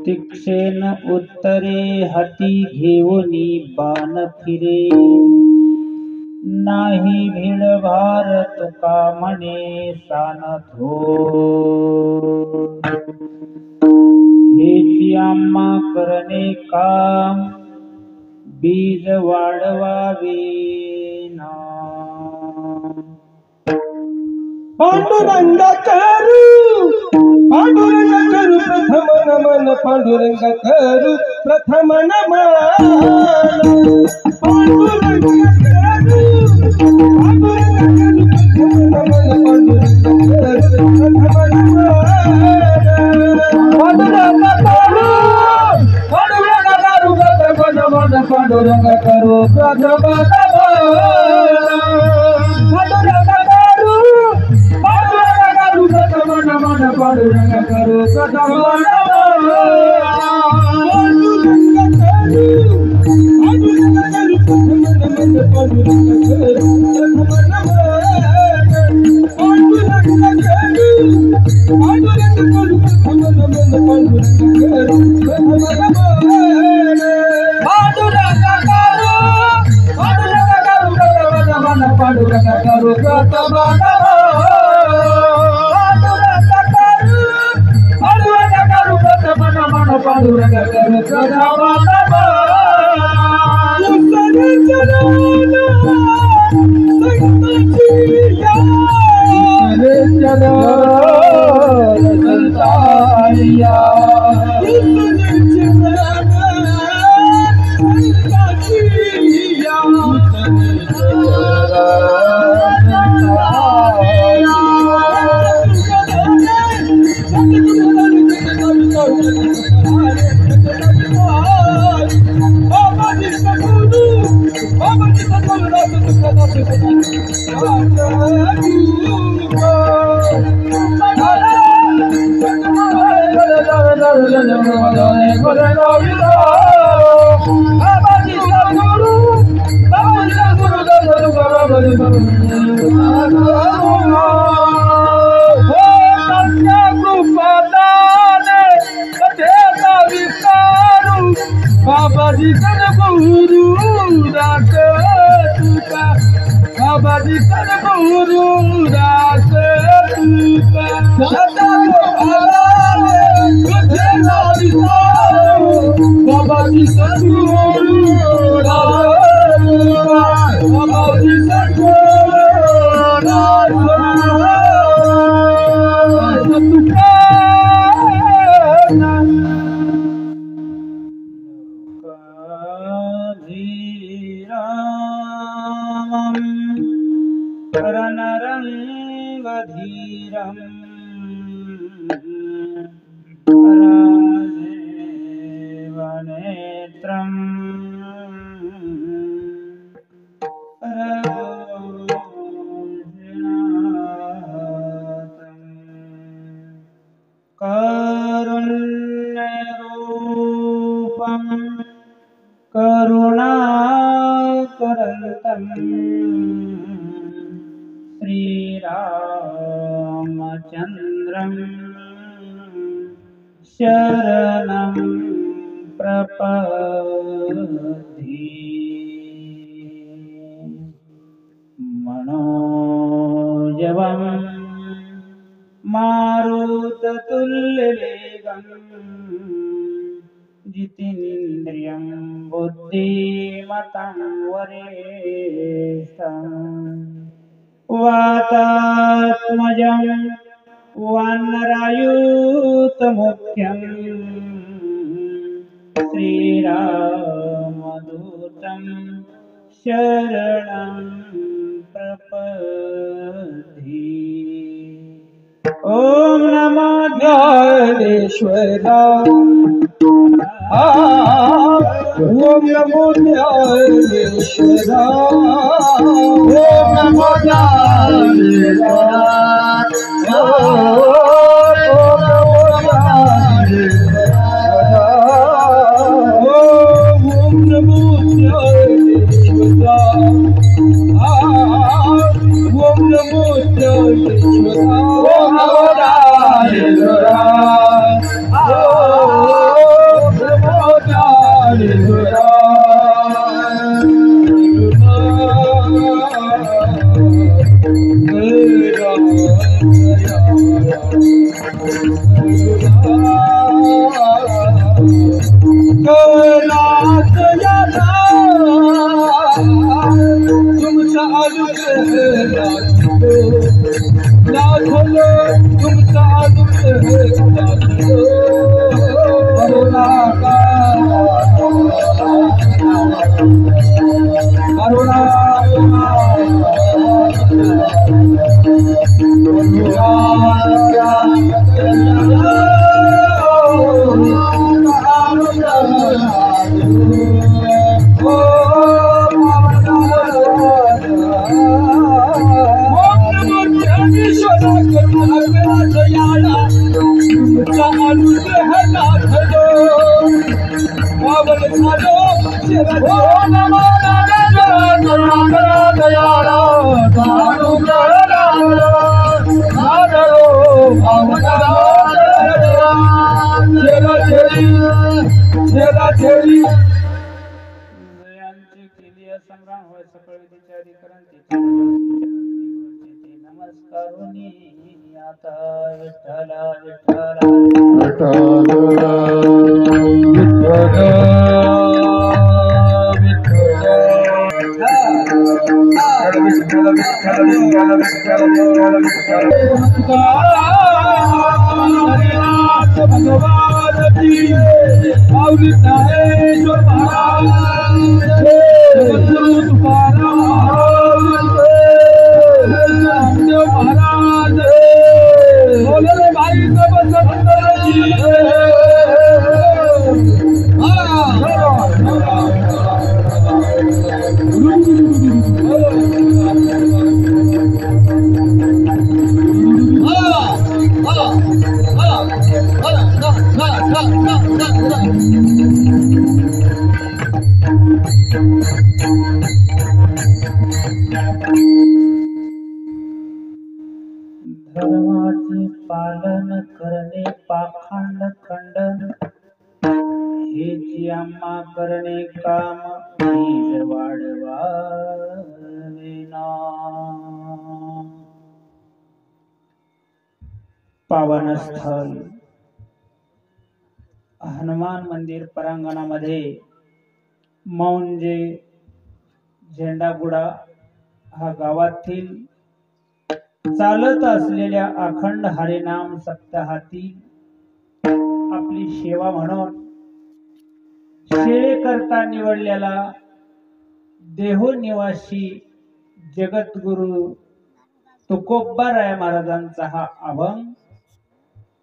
तीक्षेन उत्तरे हाती घेऊनी बाण फिरे, नाही भीड भार तुका म्हणे सान थोर। हेची आम्हा करणे काम, बीज वाढवावे ना। पांडुरंग करू पांडुरंग करू प्रथम नमन, पांडुरंग करू प्रथम नमन, पांडुरंग करू पांडुरंग करू प्रथम नमन, पांडुरंग करू प्रथम नमन, पांडुरंग करू पांडुरंग करू प्रथम नमन, पांडुरंग करू प्रथम नमन, पांडुरंग करू प्रथम रणरंगधीरं राजीवनेत्रं रघुनाथं कारुण्यरूपं करुणाकरन्तं श्रीरामचन्द्रं शरणं प्रपद्ये। मनोजवं मारुततुल्यवेगं जितेन्द्रियं बुद्धिमतां वरिष्ठं वातात्मजं वानरायुतमुख्यं श्रीरामदूतं शरणं प्रपद्ये। ओम नमो ज्ञानेश्वराय, ओम नमो ज्ञानेश्वराय, ओम नमो ज्ञानेश्वराय, ओम नमो ज्ञानेश्वराय, ओम नमो ज्ञानेश्वराय, ओम नमो ज्ञानेश्वराय, ओम नमो ज्ञानेश्वराय, जयांचे केली संग्राम होय सकळ विधीचे अधिकरण नमस्कारुनी आता विठ्ठला भगवान की माऊली ज्ञानेश्वर महाराज सद्गुरु तुकाराम महाराज बोले भाई सब संतजी धर्माचे पालन करणे पाखंड खंडन हेची आम्हा करणे काम बीज वाढवाविना पावन स्थळ हनुमान मंदिर परांगणामध्ये मौंजे झेंडागुडा हा गावातील चालत असलेल्या अखंड हरिनाम सप्ताहातील आपली सेवा म्हणून सेवेकरता निवडलेला देहो निवासी जगद्गुरु तुकोबाराय महाराजांचा हा अभंग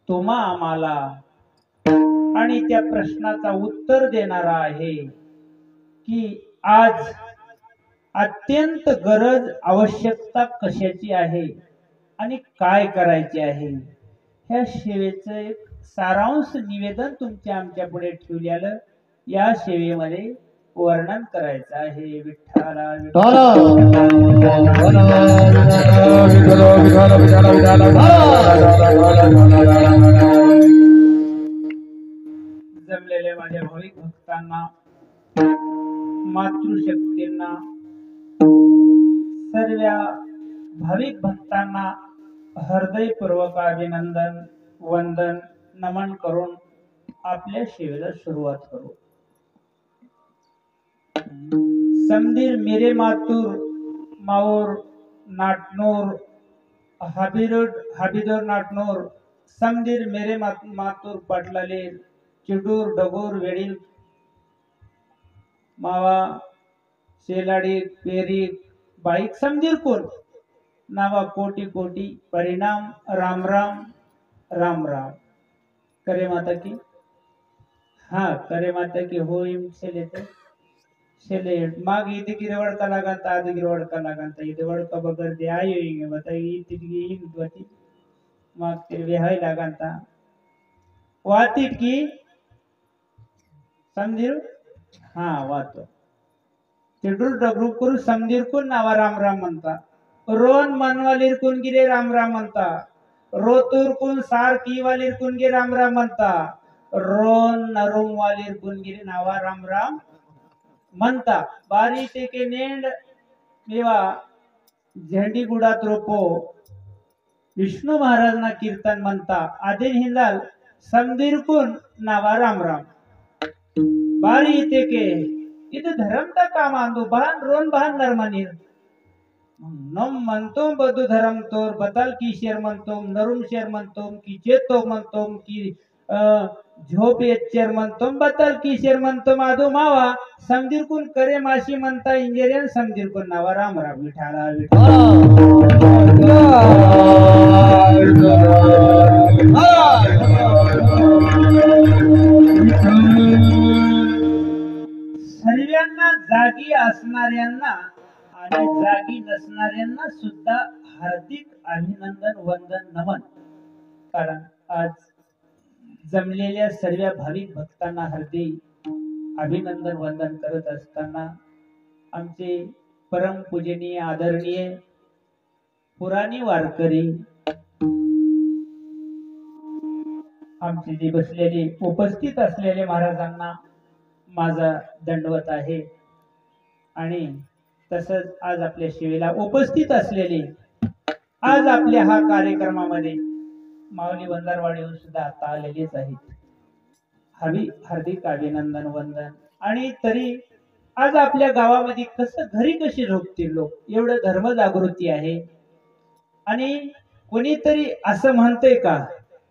तुम्हा आम्हाला आणि त्या प्रश्नाचा उत्तर देणारा आहे की आज अत्यंत गरज आवश्यकता कशाची आहे आणि काय करायचे आहे ह्या सेवेचं एक सारांश निवेदन तुमच्या आमच्या पुढे ठेवलेलं या सेवेमध्ये वर्णन करायचं आहे विठ्ठला जमलेल्या माझ्या भाविक भक्तांना मातृशक्तींना सर्व भाविक भक्तांना हृदयपूर्वक अभिनंदन वंदन नमन करून आपल्या सेवेला सुरुवात करू। समधीर मेरे मातूर माऊर नाटनूर हाबिदोर नाटनूर समधीर मेरे मातूर पाटलाले चिडूर डगोर वेडील मावा शेलाडी पेरी बाईक समधीर कोण नावा कोटी कोटी परिणाम राम राम राम राम करे माता की हाँ करे माता की हो इम शेले माग इथे गिरवड का लागता आदि गिरवड का लागता इथे वड का बगर दे आयो इंगे बता इतकी इंगवती माग तेरे विहाय लागता वातिट की समझिरो हाँ वातो तिडूर डगरू करू समधीर कोण नावा राम राम म्हणता रोन मनवालीर कोण गिरे राम राम म्हणता रोतूर कोण सार की वालीर कोण गे राम राम म्हणता रोन नरुम वालीर कोण गिरे नावा राम राम म्हणता बारी ते के नेंड मेवा झेंडी गुडात रोपो विष्णू महाराज ना कीर्तन म्हणता आदिन हिंदाल समधीर कोण नावा राम राम बारी ते के इथे धरमता काम आंदो बहान रोन बहान नरमानीर नम म्हणतो बदू धरम तोर बदल की शेर म्हणतो नरुम शेर म्हणतो की चेतो म्हणतो की झोप येचेर म्हणतो बदल की शेर म्हणतो माधू मावा समधीर कोण करे माशी म्हणता इंजिनियर समधीर कोण नावा राम राम विठाला सर्वांना जागी असणाऱ्यांना आणि जागी नसणाऱ्यांना सुद्धा हार्दिक अभिनंदन वंदन नमन कारण आज जमलेल्या सर्व भाविक भक्तांना हृदय अभिनंदन वंदन करत असताना आमचे परम पूजनीय आदरणीय पुराणी वारकरी आमचे जे बसलेले उपस्थित असलेले महाराजांना माझा दंडवत आहे आणि तसंच आज आपल्या शिवेला उपस्थित असलेले आज आपल्या हा कार्यक्रमामध्ये माऊली वंजारवाडीहून सुद्धा आता आलेलेच आहेत. हार्दिक अभिनंदन वंदन. आणि तरी आज आपल्या गावामध्ये कसं घरी कशी झोपतील लोक, एवढं धर्म जागृती आहे. आणि कोणीतरी असं म्हणतंय का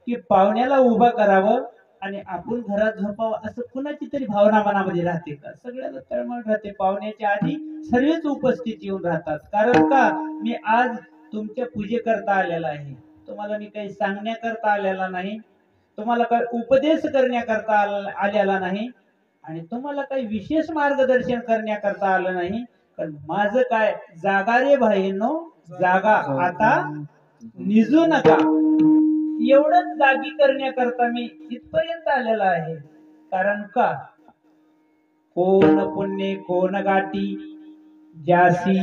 की पाहुण्याला उभा करावं आणि आपण घरात झोपावं, असं कुणाची तरी भावना मनामध्ये राहते का? सगळ्याला तळमळ राहते. पाहुण्याच्या आधी सर्वच उपस्थित येऊन राहतात. कारण का, मी आज तुमच्या पूजेकरता आलेला आहे. तुम्हाला मी काही सांगण्याकरता आलेला नाही, तुम्हाला काही उपदेश करण्याकरता आलेला नाही आणि तुम्हाला काही विशेष मार्गदर्शन करण्याकरता आलं नाही. पण माझं काय, जागा रे भाईंनो जागा, आता निजू नका, एवढंच जागी करण्याकरता मी इथपर्यंत आलेला आहे. कारण का, कोण पुण्य कोण गाठी, ज्यासी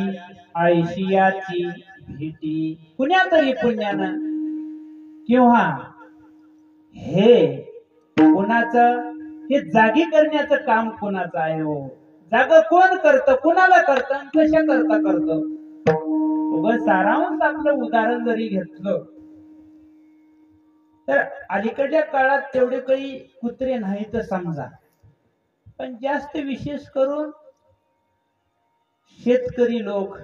आयशियाची भेटी, कुण्या तरी पुण्यानं किंवा हे कुणाचं, हे जागी करण्याचं काम कुणाचं आहे हो. जागा कोण करतं, कुणाला करतं, कशा करता करतं. सारांश आपलं उदाहरण जरी घेतलं तर अलीकडच्या काळात तेवढे काही कुत्रे नाही तर समजा, पण जास्त विशेष करून शेतकरी लोक,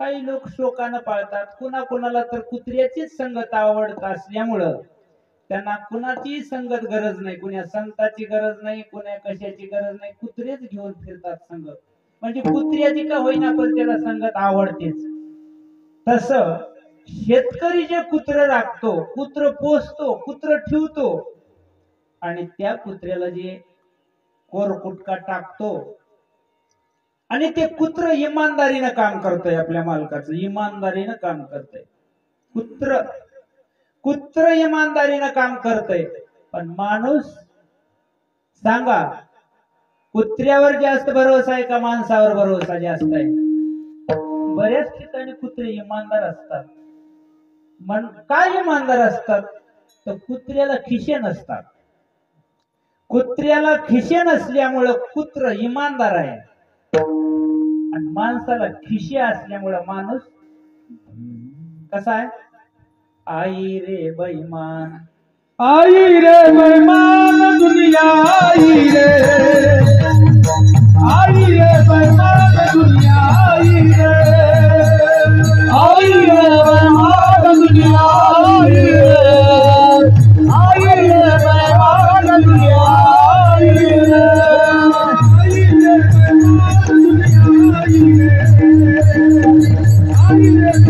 काही लोक शोकानं पाळतात. कुणाला तर कुत्र्याचीच संगत आवडत असल्यामुळं त्यांना कुणाचीही संगत गरज नाही, कुण्या संताची गरज नाही, कुण्या कशाची गरज नाही, कुत्रेच घेऊन फिरतात संगत. म्हणजे कुत्र्याची का होईना पण त्याला संगत आवडतेच. तसं शेतकरी जे कुत्र राखतो, कुत्र पोसतो, कुत्र ठेवतो आणि त्या कुत्र्याला जे कोरकुटका टाकतो आणि ते कुत्र इमानदारीनं काम करतोय, आपल्या मालकाचं इमानदारीनं काम करतोय. कुत्र इमानदारीनं काम करतोय. पण माणूस सांगा, कुत्र्यावर जास्त भरोसा आहे का माणसावर भरोसा जास्त आहे? बऱ्याच ठिकाणी कुत्रे इमानदार असतात. काय इमानदार असतात तर कुत्र्याला खिशे नसतात. कुत्र्याला खिशे नसल्यामुळं कुत्र इमानदार आहे आणि माणसाला खिशे असल्यामुळं माणूस कसा आहे? आई रे बैमान, आई रे बैमान दुनिया, आई रे बैमान दुनिया, आई रे बैमान दुनिया, आई रे बैमान दुनिया,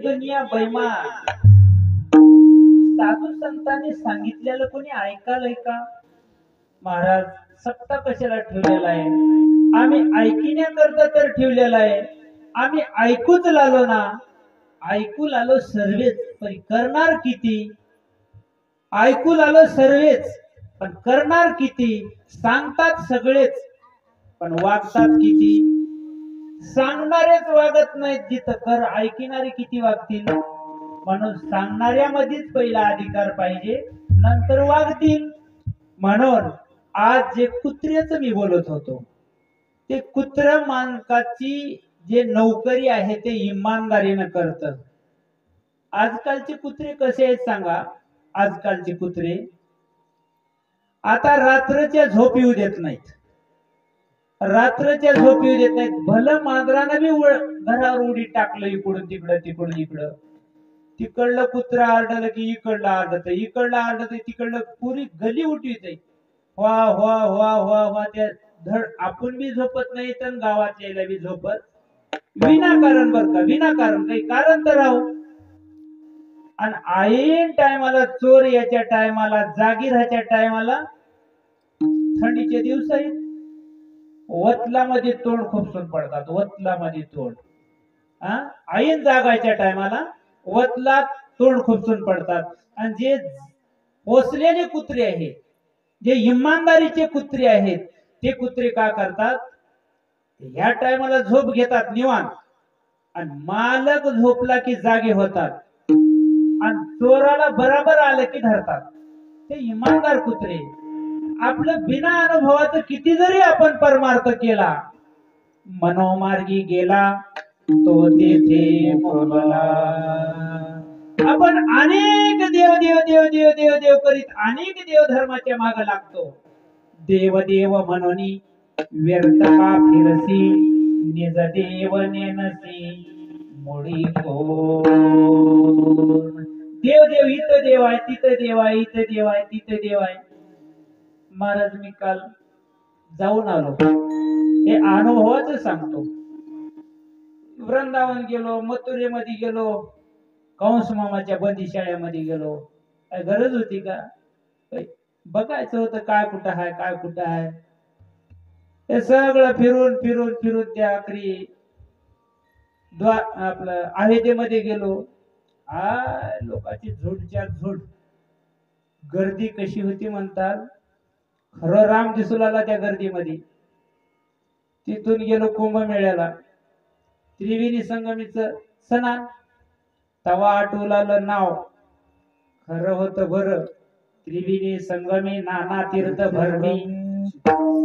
दुनिया बैमान. साधू संतांनी सांगितलेलं कोणी ऐकालंय का? महाराज सत्ता कशाला ठेवलेला आहे? आम्ही ऐकण्याकरता तर ठेवलेला आहे. आम्ही ऐकूच लालो ना, ऐकू लालो सर्वेच, पण करणार किती? ऐकू लालो सर्वेच पण करणार किती? सांगतात सगळेच पण वागतात किती? सांगणारेच वागत नाहीत जिथं कर, ऐकणारे किती वागतील? म्हणून सांगणाऱ्यामध्येच पहिला अधिकार पाहिजे, नंतर वागतील. म्हणून आज जे कुत्र्याचं मी बोलत होतो, ते कुत्र मालकाची जे नोकरी आहे ते इमानदारीनं करतं. आजकालचे कुत्रे कसे आहेत सांगा? आजकालचे कुत्रे आता रात्रच्या झोप येऊ देत नाहीत. रात्रच्या झोप येऊ देत नाहीत. भलं मांजरानं बी घरावर उडी टाकलं इकडून तिकडं तिकडून इकडं. तिकडलं कुत्र आरडलं की इकडलं आरडत, इकडलं आरडत, तिकडलं पुरी गली उठवित. वा वा वा वा वा त्या धड आपण बी झोपत नाही तर गावात यायला बी झोपत विनाकारण. बर का, विनाकारण काही कारण तर राहू. आणि ऐन टायमाला चोर याच्या टायमाला, जागीराच्या टायमाला, थंडीचे दिवस आहेत, वतलामध्ये तोंड खुपसून पडतात. वतलामध्ये तोंड ऐन जागायच्या टायमाला वतलात तोंड खुपसून पडतात. आणि जे पोसलेले कुत्रे आहेत, जे इमानदारीचे कुत्रे आहेत, ते कुत्रे काय करतात, ह्या टायमाला झोप घेतात निवांत, आणि मालक झोपला की जागे होतात, आणि चोराला बराबर आलं की धरतात. ते इमानदार कुत्रे. आपलं बिना अनुभवाचं किती जरी आपण परमार्थ केला, मनोमार्गी गेला तो तेथे मोगला. आपण अनेक देव देव देव देव देव देव करीत अनेक देव धर्माच्या मागे लागतो. देव देव म्हणून व्यर्थ का फिरसी, निज देव नेनसी मुळी कोण. देव देव, इथं देव आहे, तिथं देव आहे, इथं देव आहे, तिथं देव आहे. महाराज मी काल जाऊन आलो, हे अनुभवाच सांगतो. वृंदावन गेलो, मथुरेमध्ये गेलो, कंस मामाच्या बंदी शाळेमध्ये गेलो. काय गरज होती का? बघायचं होतं काय कुठं आहे, काय कुठं आहे. हे सगळं फिरून फिरून फिरून त्या आखरी आपलं अयोध्येमध्ये गेलो. लोकांची झोडच्या झोड, गर्दी कशी होती म्हणतात. खरं राम दिसू लागला त्या गर्दीमध्ये. तिथून गेलो कुंभमेळ्याला, त्रिवेणी संगमीचं स्नान. तवा आठवलं नाव, खरं होतं बरं. त्रिवेणी संगमी नाना तीर्थ भरणी,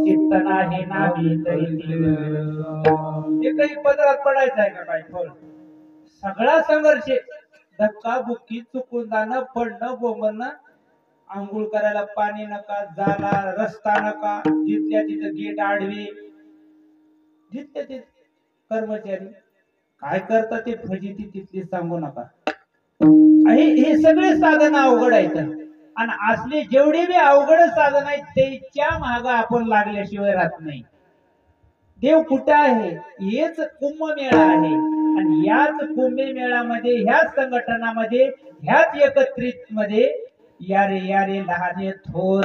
चित्त नाही नाभी तरी. ते काही पदरात पडायचं आहे का काय? सगळा संघर्ष, धक्का बुक्की, चुकून जाणं, पडणं, बोंबणं, आंघोळ करायला पाणी नका, जाला रस्ता नका, जिथल्या तिथं गेट आडवे, जिथल्या तिथे कर्मचारी काय करतात ते फजिती तिथली सांगू नका. हे सगळे साधन अवघड आहेत. आणि असले जेवढे बी अवघड साधन आहेत त्याच्या माग आपण लागल्याशिवाय राहत नाही. देव कुठं आहे? हेच कुंभमेळा आहे. आणि याच कुंभमेळ्यामध्ये, ह्याच संघटनामध्ये, ह्याच एकत्रित मध्ये यारे यारे लहाने थोर,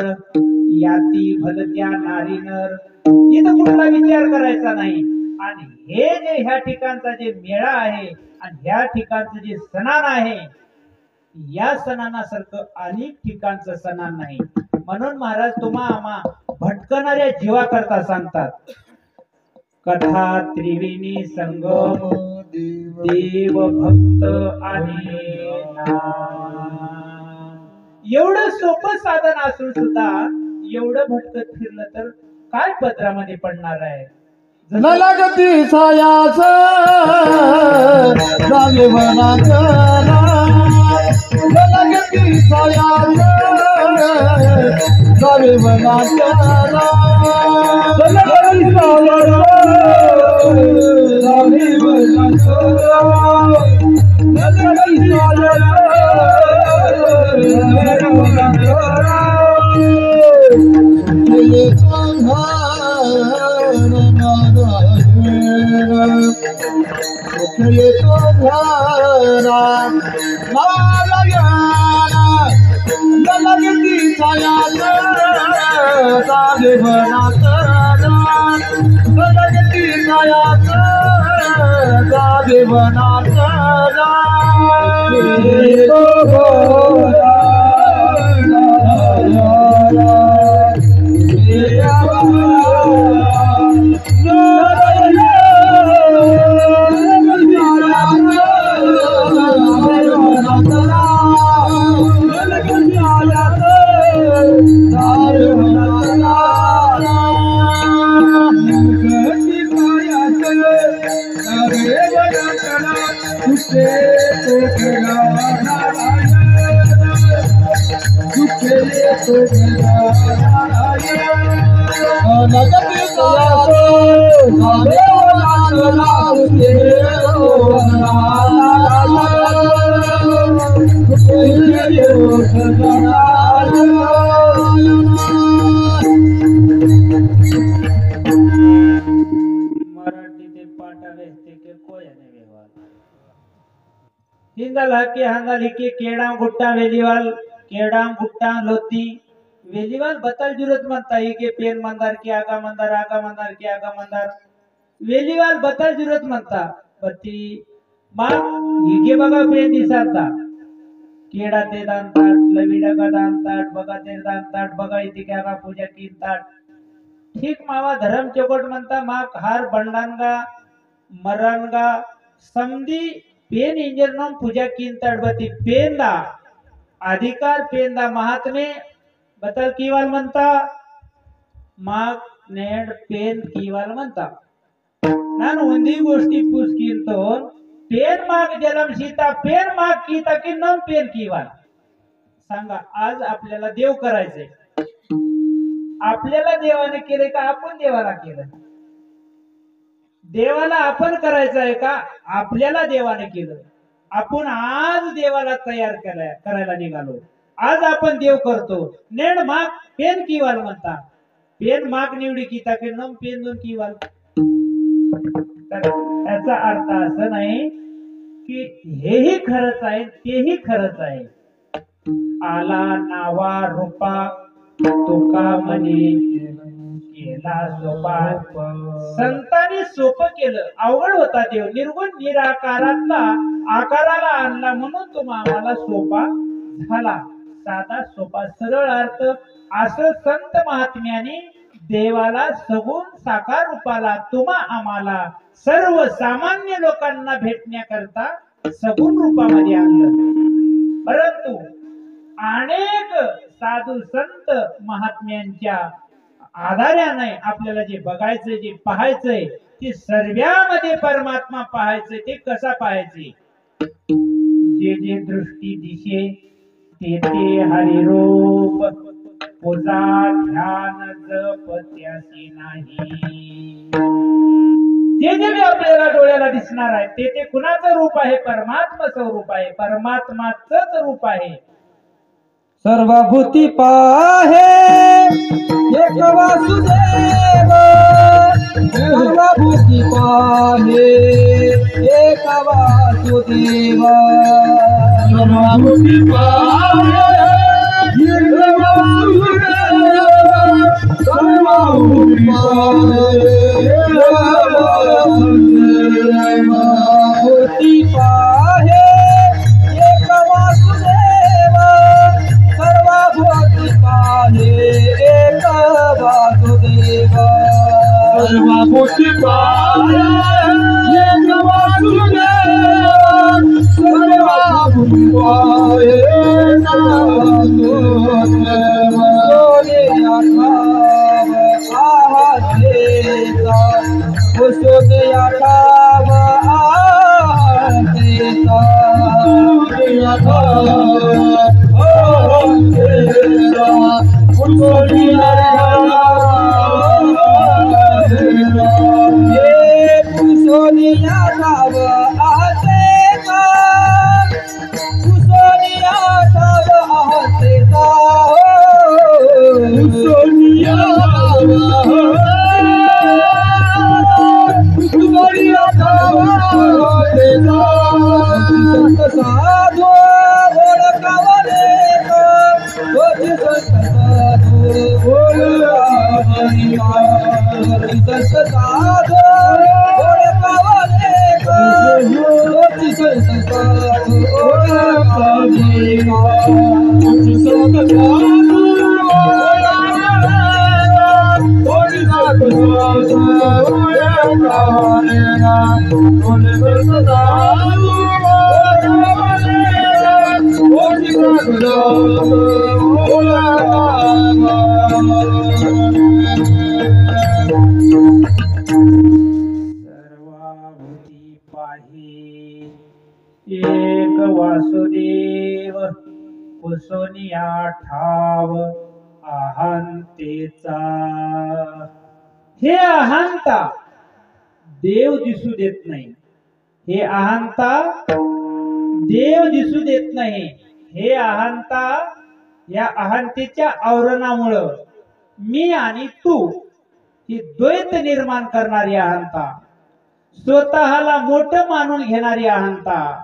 याती भलत्या नारी नर, इथं कुठला विचार करायचा नाही. आणि हे जे ह्या ठिकाणचा जे मेळा आहे आणि ह्या ठिकाणचं जे सणान आहे, या सणानासारखं अनेक ठिकाणचं सणान नाही. म्हणून महाराज तुम्हा आम्हा भटकणाऱ्या जीवाकरता सांगतात, कथा त्रिवेणी संगम देव भक्त आहे. एवढं सोपं साधन असून सुद्धा एवढं भटकत फिरलं तर काय पदरामध्ये पडणार आहे? न लगती सायाच जागे वनात, न लगती सायाच जागे वनात, न लगती सायाच जागे वनात, न लगती सायाच जागे वनात. ये तो धारा नारायण, न लगती सायाच जागे वनात, न लगती सायाच जागे वनात. ये तो घोरा Narayan मराठी पाटा वेचते के कोयाने व्यवहार हिंदल हकी हंदल हिकी केड़ा गुट्टा वेलीवाल केड़ा गुट्टा लोती वेलीवाल बतल जरूरत मनता है के पेन मंदार के आगा मंदार के आगा मंदार वेलीवाल बतल जरूरत मनता बत्ती मा हिगे बगा पेन दिसाता केड़ा ते दांताट लविडा का दांताट बगा ते दांताट बगा इति के आगा पूजा कीनताट ठीक मावा धर्म चौकट म्हणता माक हार बंडांगा मरणगा समधी पेन इंजरनम पूजा कीनताडबती पेंदा अधिकार पेंदा महात्मे बतल कीवाल म्हणता माक नेड पेन कीवाल म्हणता ನಾನು ಒಂದೇ गोष्टी पूछ कीनतो पेन माग जलम सीता पेन माग कीता की नम पेन कीवाल सांगा आज आपल्याला देव करायचंय आपल्याला देवाने केले का आपण देवाला केलं देवाला आपण करायचं आहे का आपल्याला देवाने केलं आपण आज देवाला तयार करायला निघालो आज आपण देव करतो नेड माग पेन कीवाल म्हणता पेन माग निवडी कीता की नम पेन दोन कीवाल त्याचा अर्थ असं नाही की हेही खरंच आहे तेही खरंच आहे आला नावा रूपा तुका म्हणे केला सोपा संतांनी सोपं केलं अवघड होता देव निर्गुण निराकारातला आकाराला आणला म्हणून तुम्हाला सोपा झाला साधा सोपा सरळ अर्थ असं संत महात्म्याने देवाला सगुण साकार रूपाला तुम्हा आम्हाला सर्व सामान्य लोकांना भेटण्याकरता सगुण रूपामध्ये आणलं परंतु अनेक साधू संत महात्म्यांच्या आधाराने आपल्याला जे बघायचंय जे पाहायचंय ते सर्वांमध्ये परमात्मा पाहायचंय ते कसा पाहायचे जे जे दृष्टी दिशे ते ते हरिरूप पूजा ध्यान जप त्यासी नाही जे जे भी आपल्याला डोळ्याला दिसणार आहे ते ते कुणाचं रूप आहे परमात्माचं रूप आहे परमात्माचंच रूप आहे सर्वभूती पाहे एक वासुदेव सर्वभूती पाहे एक वासुदेव सर्वभूती पाहे एक वासुदेव सर्वभूती पाहे एक वासुदेव सर्वभूती पाहे एक वासुदेव सर्वभूती पाहे एक वासुदेव सर्वभूती पाहे एक वासुदेव सोने आठाव आठेता सोने साधो एक वासुदेव पुसोनिया ठाव अहंतेचा. हे अहंता देव दिसू देत नाही. हे अहंता देव दिसू देत नाही. हे अहंता, या अहंतेच्या आवरणामुळं मी आणि तू ही द्वैत निर्माण करणारी अहंता, स्वतःला मोठं मानून घेणारी अहंता.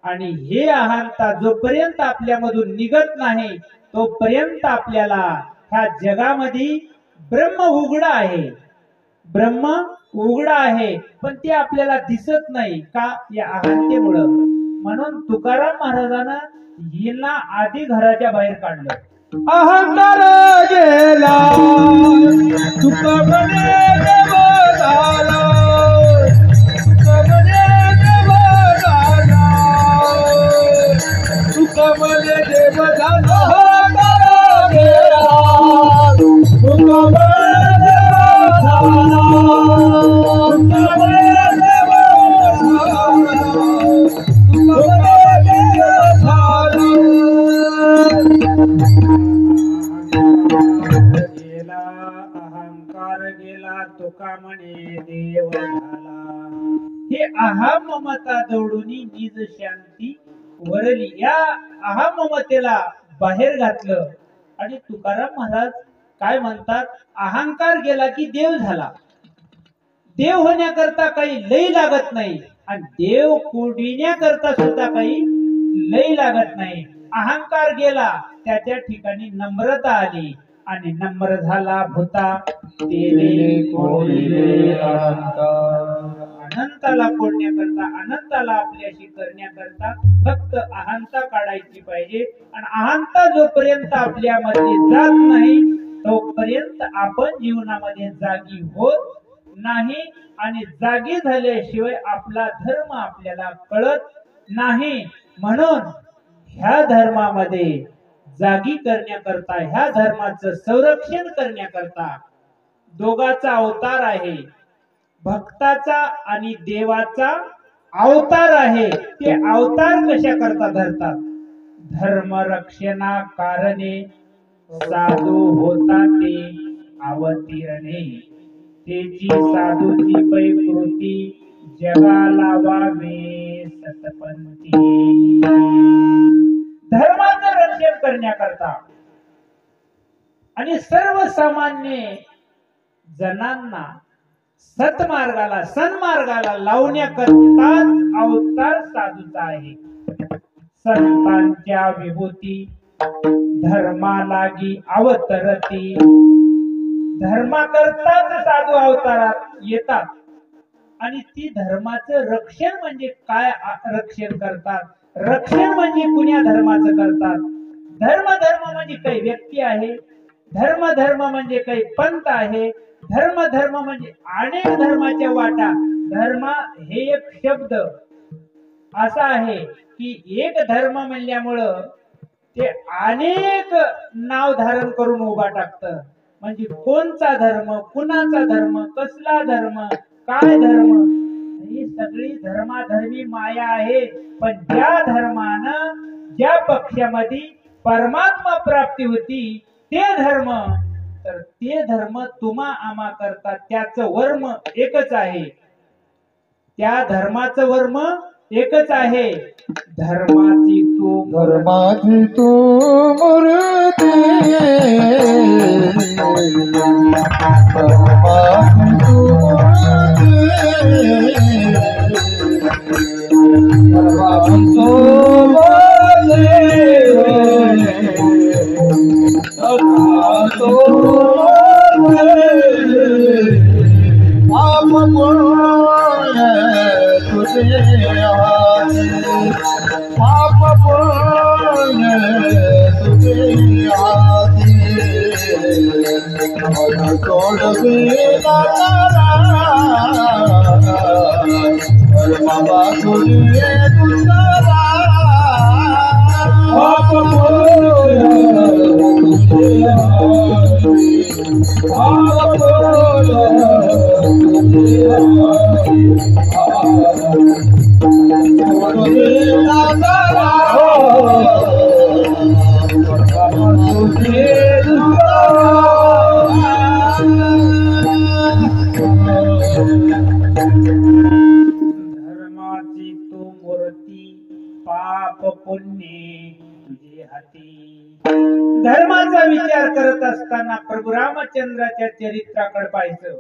आणि हे अहंता जोपर्यंत आपल्यामधून निघत नाही तोपर्यंत आपल्याला ह्या जगामध्ये ब्रह्म उघडा आहे. ब्रह्म उघडा आहे पण ते आपल्याला दिसत नाही का? या अहंतेमुळं. म्हणून तुकाराम महाराजांना हिला आधी घराच्या बाहेर काढलं. अहंकार गेला तुका म्हणे देव झाला, तुका म्हणे देव झाला, तुका म्हणे देव झाला. अहंकार गेला तुका म्हणे देव झाला, तुका म्हणे देव झाला, तुका म्हणे देव झाला. गेला अहंकार गेला तुका म्हणे देव झाला. हे अहम ममता जोडून निज शांती वरली. या अहम ममतेला बाहेर घातलं. आणि तुकाराम महाराज काय म्हणतात? अहंकार गेला की देव झाला. देव होण्याकरता काही लय लागत नाही आणि देव कोडिण्याकरता सुद्धा काही लय लागत नाही. अहंकार गेला त्याच्या ठिकाणी नम्रता आली आणि नम्र झाला भूता तेने कोडिले अनंता. अनंताला कोडण्याकरता, अनंताला आपल्याशी करण्याकरता फक्त अहंता काढायची पाहिजे. आणि अहंता जोपर्यंत आपल्यामध्ये जात नाही तोपर्यंत आपण जीवनामध्ये जागी होत नाही. आणि जागी झाल्याशिवाय आपला धर्म आपल्याला कळत नाही. म्हणून ह्या धर्मामध्ये जागी करण्याकरता, ह्या धर्माचं संरक्षण करण्याकरता दोघाचा अवतार आहे. भक्ताचा आणि देवाचा अवतार आहे. ते अवतार कशा करता धरतात? धर्म रक्षणा कारणे साधू होता ते अवतीर्णे. तेची साधूची पैकृती जगाला वावे सतपंथी. धर्माचं रक्षण करण्याकरता आणि सर्वसामान्य जनांना सत्मार्गाला, सन्मार्गाला लावण्याकरता अवतार साधूचा आहे. संतांच्या विभूती धर्मालागी अवतरती. धर्माकरताच साधू अवतारात येतात. आणि ती धर्माचं रक्षण म्हणजे काय रक्षण करतात? रक्षण म्हणजे कुण्या धर्माचं करतात? धर्म म्हणजे काही व्यक्ती आहे? धर्म म्हणजे काही पंथ आहे? धर्म म्हणजे अनेक धर्माच्या वाटा. धर्म हे एक शब्द असा आहे की एक धर्म म्हणल्यामुळं ते अनेक नाव धारण करून उभा टाकतं. म्हणजे कोणचा धर्म, कुणाचा धर्म, कसला धर्म, काय धर्म, ही सगळी धर्माधर्मी माया आहे. पण ज्या धर्मानं, ज्या पक्षामध्ये परमात्मा प्राप्ती होती ते धर्म, तर ते धर्म तुम्हा आम्हा करता त्याचं वर्म एकच आहे. त्या धर्माचं वर्म एकच आहे. धर्माची तू धर्माची तू मूर्ती, धर्माची तू मूर्ती, धर्माची तू तुझे हाती. धर्माचा विचार करत असताना प्रभू रामचंद्राच्या चरित्राकडे पाहायचं.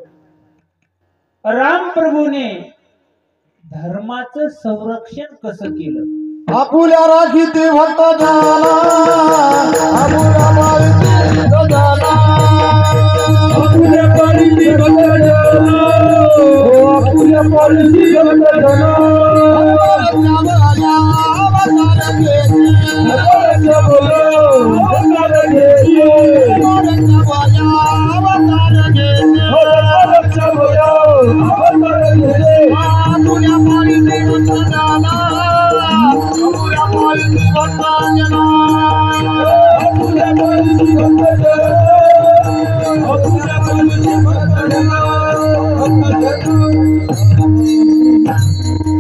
राम प्रभूने धर्माचं संरक्षण कसं केलं. आपुल्या राखी ते भक्त झाला, आपुल्या मारुती झाला, आपुल्या पालखी भक्त झाला, हो आपुल्या पालखी भक्त झाला.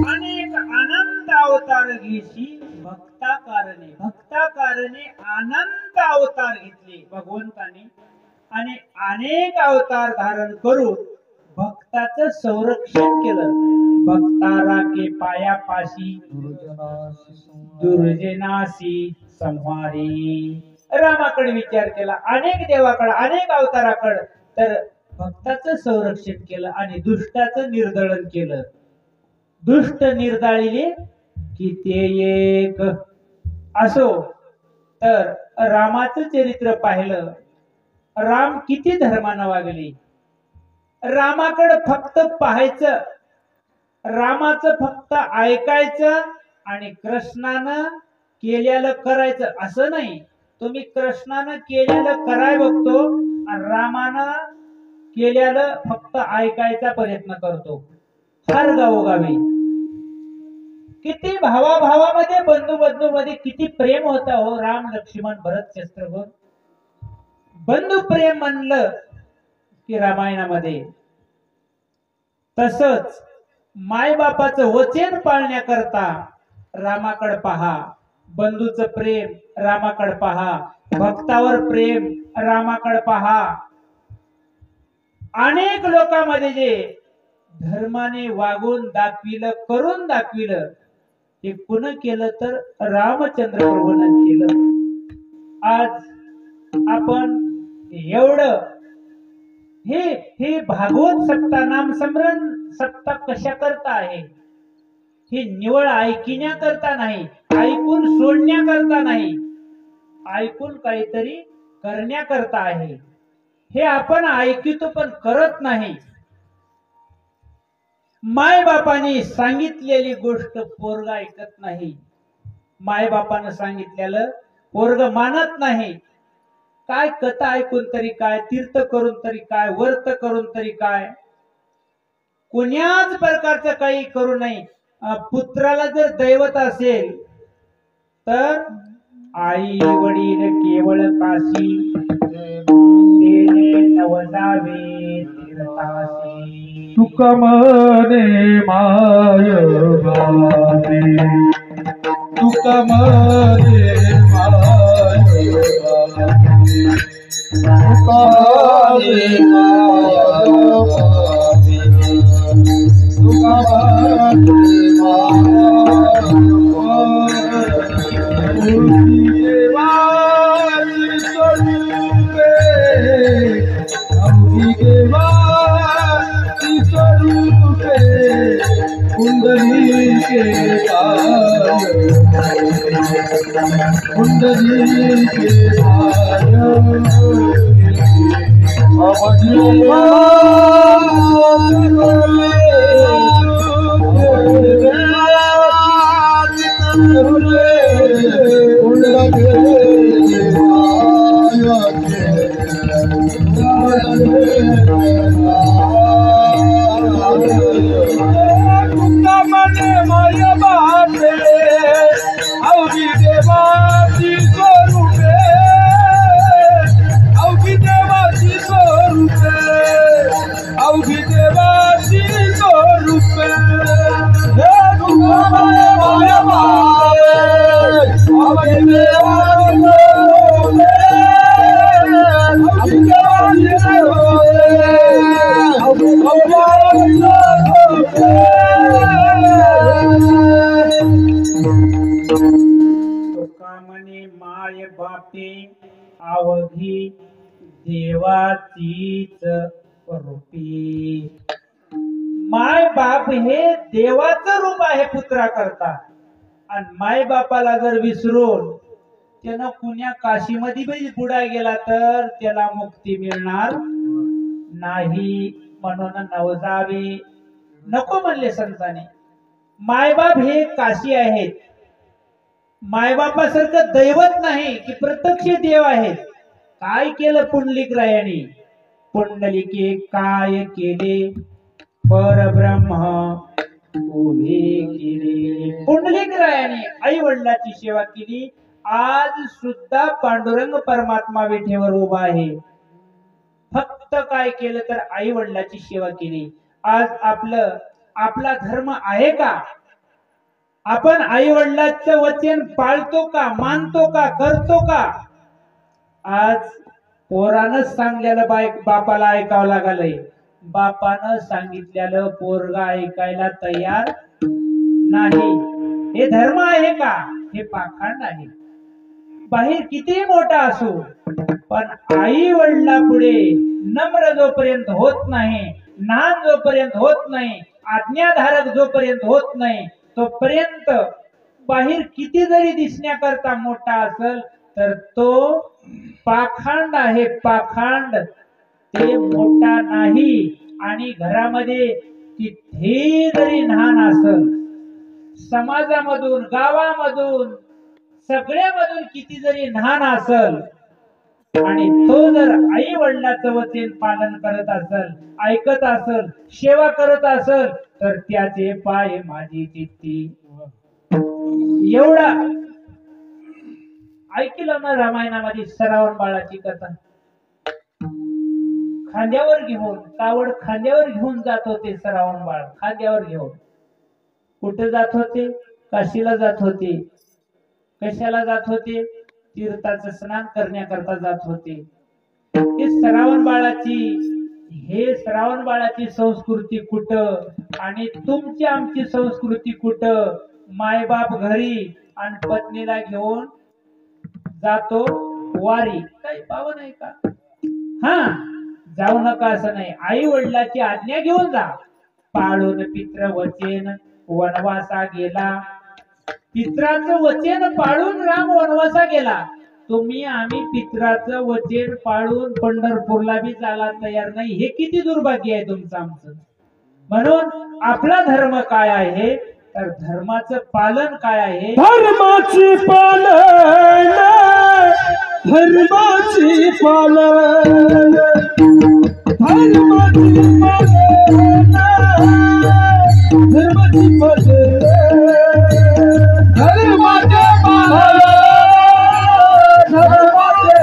अनेक अनंत अवतार घेशी भक्ताकारणे अनंत अवतार घेतले भगवंताने आणि अनेक अवतार धारण करून भक्ताचं संरक्षण केलं. भक्तारा के पायापाशी दुर्जनासी संहारी. रामाकडे विचार केला, अनेक देवाकडे अनेक अवताराकडे, तर भक्ताचं संरक्षण केलं आणि दुष्टाचं निर्दळन केलं. दुष्ट निर्दाळिले की ते एक. असो तर रामाचं चरित्र पाहिलं. राम किती धर्मानं वागले. रामाकडे फक्त पाहायचं, रामाचं फक्त ऐकायचं आणि कृष्णानं केलेलं करायचं असं नाही. तुम्ही कृष्णानं केलेलं कराय बघतो आणि रामानं केलेलं फक्त ऐकायचा प्रयत्न करतो. फार गावोगावी किती भावाभावामध्ये बंधू मध्ये किती प्रेम होता हो. राम लक्ष्मण भरत शत्रुघ्न बंधू प्रेम म्हणलं की रामायणामध्ये. तसंच मायबापाचं वचन पाळण्याकरता रामाकडे पहा. बंधूचं प्रेम रामाकडे पहा. भक्तावर प्रेम रामाकडे पहा. अनेक लोकांमध्ये जे धर्माने वागून दाखविलं, करून दाखविलं, ते पुन्हा केलं तर रामचंद्र प्रभूनं केलं. आज आपण एवढं हे भागवत सप्ताह नामस्मरण सप्ताह कशा करता आहे. हे निवळ ऐकण्याकरता नाही, ऐकून सोडण्याकरता नाही, ऐकून काहीतरी करण्याकरता आहे. हे आपण ऐकतो पण करत नाही. माय बापाने सांगितलेली गोष्ट पोरग ऐकत नाही. माय बापानं सांगितलेलं पोरग मानत नाही. काय कथा ऐकून तरी काय, तीर्थ करून तरी काय, व्रत करून तरी काय, कोण्याच प्रकारचं काही करू नये. पुत्राला जर दैवत असेल तर आई वडील केवळ काशी तेने नवजावे तीर्थासी. तुका मने माय बाबे, तुका मने माय बाबे, तुका मने माय बाबे, तुका मने माय देवाची स्वरूपे, अवघी देवाची स्वरूपे, कुंडली के पाय, कुंडली के पाय, अवघी अवघी देवाची आणि माय बापे अवघी देवाचीच रूपी. माय बाप हे देवाचं रूप आहे पुत्रा करता. आणि माय बापाला जर विसरून त्यानं कुण्या काशीमध्ये बुडा गेला तर त्याला मुक्ती मिळणार नाही. म्हणून नवजावे नको म्हणले संतांनी. मायबाप हे काशी आहेत. मायबापासारखं दैवत नाही की प्रत्यक्ष देव आहेत. काय केलं पुंडलिक रायाने? पुंडलिके काय केले परब्रह्म उभे केले. पुंडलिक रायाने आई वडिलांची सेवा केली. आज सुद्धा पांडुरंग परमात्मा विठेवर उभा आहे. फक्त काय केलं तर आई वडिलांची सेवा केली. आज आपला धर्म आहे का? आपण आई वडिलांचं वचन पाळतो का? मानतो का? करतो का? आज पोरानंच सांगलेलं बापाला ऐकावं लागलंय. बापानं सांगितलेलं पोरगा ऐकायला तयार नाही. हे धर्म आहे का? हे पाखंड आहे. बाहेर किती मोठा असो पण आई वडिला पुढे नम्र जोपर्यंत होत नाही, लहान जोपर्यंत होत नाही, आज्ञाधारक जोपर्यंत होत नाही तोपर्यंत बाहेर किती जरी दिसण्याकरता मोठा असेल तर तो पाखंड आहे. पाखंड ते मोठा नाही. आणि घरामध्ये किती जरी लहान असेल, समाजामधून गावामधून सगळ्यामधून किती जरी लहान असेल आणि तो जर आई वडिलांचं वचन पालन करत असेल, ऐकत असेल, सेवा करत असेल तर त्याचे पाय माझी चित्ती. एवढा ऐकलं ना रामायणामध्ये श्रावण बाळाची कथा. खांद्यावर घेऊन कावड खांद्यावर घेऊन जात होते. श्रावण बाळ खांद्यावर घेऊन कुठे जात होते? काशीला जात होते. कशाला जात होते? तीर्थाचं स्नान करण्याकरता जात होते. हे श्रावण बाळाची संस्कृती कुठं आणि तुमची आमची संस्कृती कुठं? मायबाप घरी आणि पत्नीला घेऊन जातो वारी. काही पावन आहे का? हा, जाऊ नका असं नाही. आई वडिलांची आज्ञा घेऊन जा. पाळून पित्र वचन वनवासा गेला. पित्राचं वचन पाळून राम वनवासा गेला. तुम्ही आम्ही पित्राचं वचन पाळून पंढरपूरला बी जायला तयार नाही. हे किती दुर्भाग्य आहे तुमचं आमचं. म्हणून आपला धर्म काय आहे तर धर्माचं पालन काय आहे? धर्माची पालन, धर्माची पालन, धर्माची पालन, धर्माची पालन, धर्माचे पालन, धर्माचे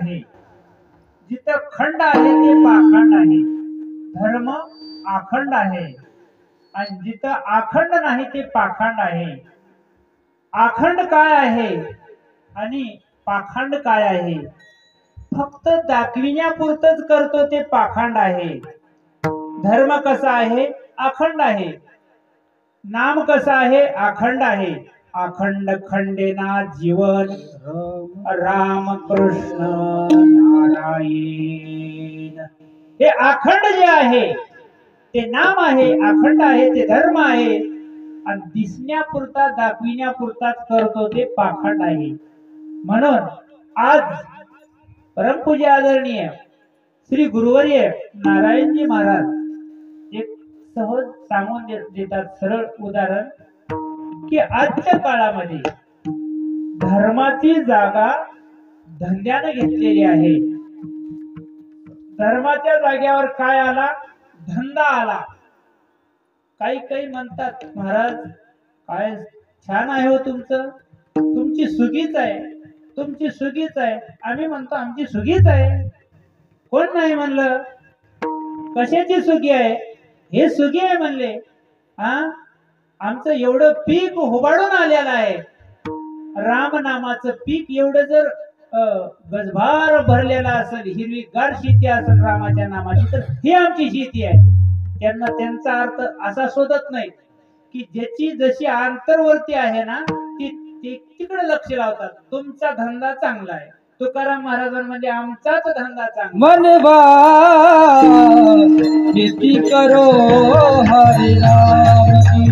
आहे. जिथं खंड आहे ते पाखंड आहे. धर्म आखंड आहे आणि जिथं आखंड नाही ते पाखंड आहे. आखंड काय आहे आणि पाखंड काय आहे? फक्त दाखविण्यापुरतच करतो ते पाखंड आहे. धर्म कसा आहे? आखंड आहे. नाम कसा आहे? आखंड आहे. अखंड खंडेना जीवन राम कृष्ण नारायण. हे अखंड जे आहे ते नाम आहे, अखंड आहे, ते धर्म आहे. आणि दिसण्यापुरता दाखविण्यापुरताच करतो ते पाखंड आहे. म्हणून आज परमपूज्य आदरणीय श्री गुरुवर्य नारायणजी महाराज एक सहज सांगून देतात सरळ उदाहरण की आजच्या काळामध्ये धर्माची जागा धंद्याने घेतलेली आहे. धर्माच्या जागेवर काय आला? धंदा आला. काही म्हणतात महाराज काय छान आहे हो तुमचं, तुमची सुगीच आहे, तुमची सुगीच आहे. आम्ही म्हणतो आमची सुगीच आहे. कोण नाही म्हणलं? कशाची सुगी आहे? हे सुगी आहे म्हणले. हा, आमचं एवढं पीक हुबाडून आलेलं आहे. रामनामाचं पीक एवढं जर गजभार भरलेला असेल, हिरवीगार शेती असेल रामाच्या नामाची, तर ही आमची शेती आहे. त्यांना त्यांचा अर्थ असा शोधत नाही की ज्याची जशी अंतर्वर्ती आहे ना ती तिकडे लक्ष लावतात. तुमचा धंदा चांगला आहे. तुकाराम महाराजांमध्ये आमचाच धंदा चांगला. मनवा खेती करो हरि राम की,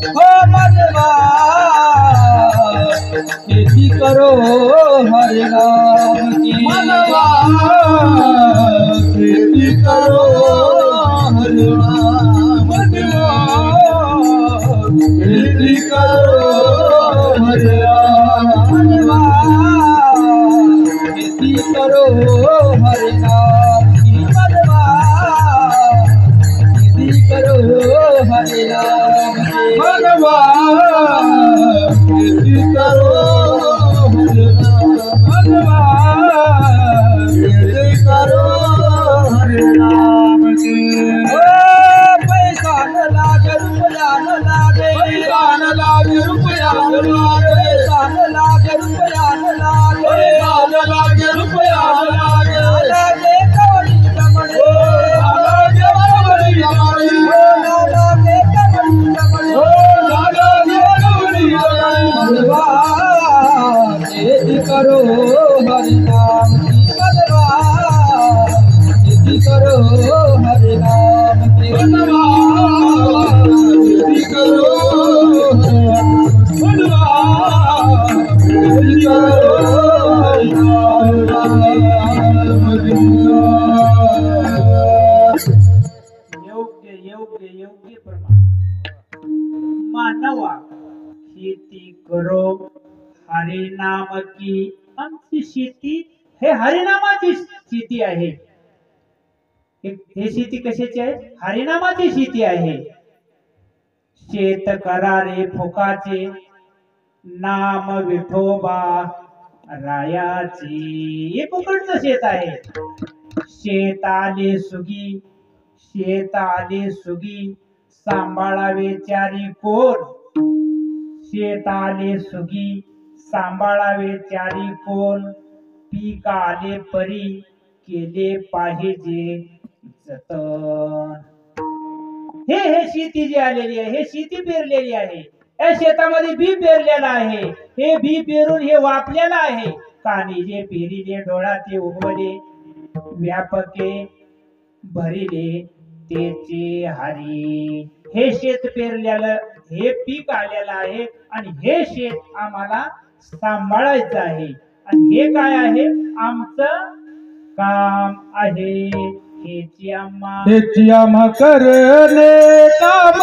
हो मनवा खेती करो हरि राम की, मनवा खेती करो हरि राम, मनवा खेती करो हरि राम, मनवा खेती करो हरि नाम की, मनवा खेती करो हरि नाम की, मनवा खेती करो हरि नाम, मनवा खेती करो हरि नाम की. पैसा न लागे रुपया न लागे, पैसा न लागे रुपया न लागे, पैसा न लागे रुपया न लागे, पैसा न लागे रुपया न लागे, लागे कवड़ी कमड़ी, लागे कवड़ी कमड़ी, लागे कवड़ी कमड़ी, लागे कवड़ी कमड़ी. मनवा खेती करो हरि नाम की, मनवा खेती करो हरि नाम की, मनवा खेती करो, मनवा खेती करो हरि नाम की. योग्य योग्य योग्य प्रमाण. मानवा शेती करो हरिनाम की. आमची शेती हे हरिनामाची शेती आहे. हे शेती कशाची आहे? हरिनामाची शेती आहे. शेत करारे फुकाचे नाम विठोबा रायाचे. हे फुकटचं शेत आहे. शेत आले सुगी, शेत आले सुगी, सांभाळावे चारी कोण. शेत आले सुगी, सांभाळावे चारी कोण. पीक आले परी, केले पाहिजे जतन. हे शेती जी आलेली आहे, हे शेती पेरलेली आहे. या शेतामध्ये बी पेरलेलं आहे. हे बी पेरून हे वापलेलं आहे. कानी जे पेरिले डोळा ते उगवले, व्यापके भरिले तेचे हरी. हे शेत पेरलेलं, हे पीक आलेलं आहे आणि हे शेत आम्हाला सांभाळायचं आहे. आणि हे काय आहे? आमचं काम आहे. हेची आम्हा करणे काम,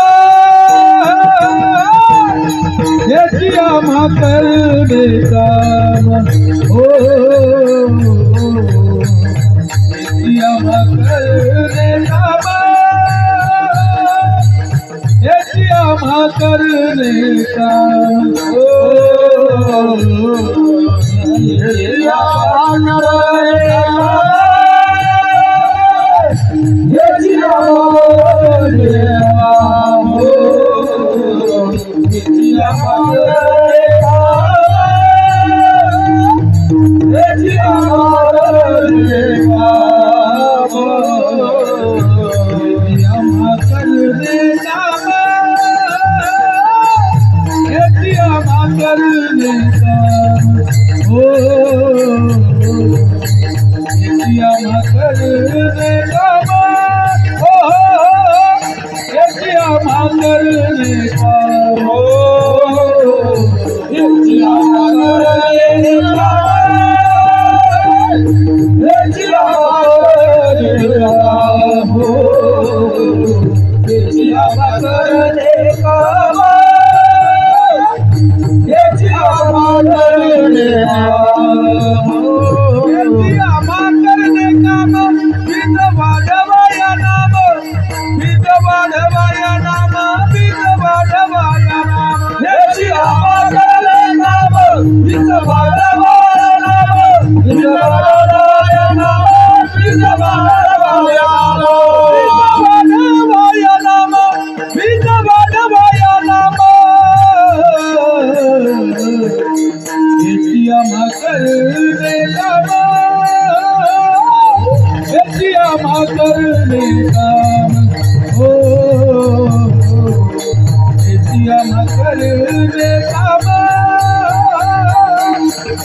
हेची आम्हा करणे काम, हो हेची आम्हा करणे काम, हेची आम्हा करणे काम, हो हेची आम्हा करणे काम हो एशियाम करणे काम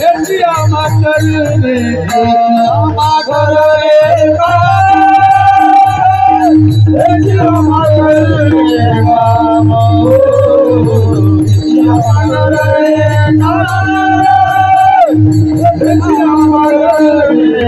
एशियाम करणे काम करणे काम एशियाम करणे काम हो एशियाम करणे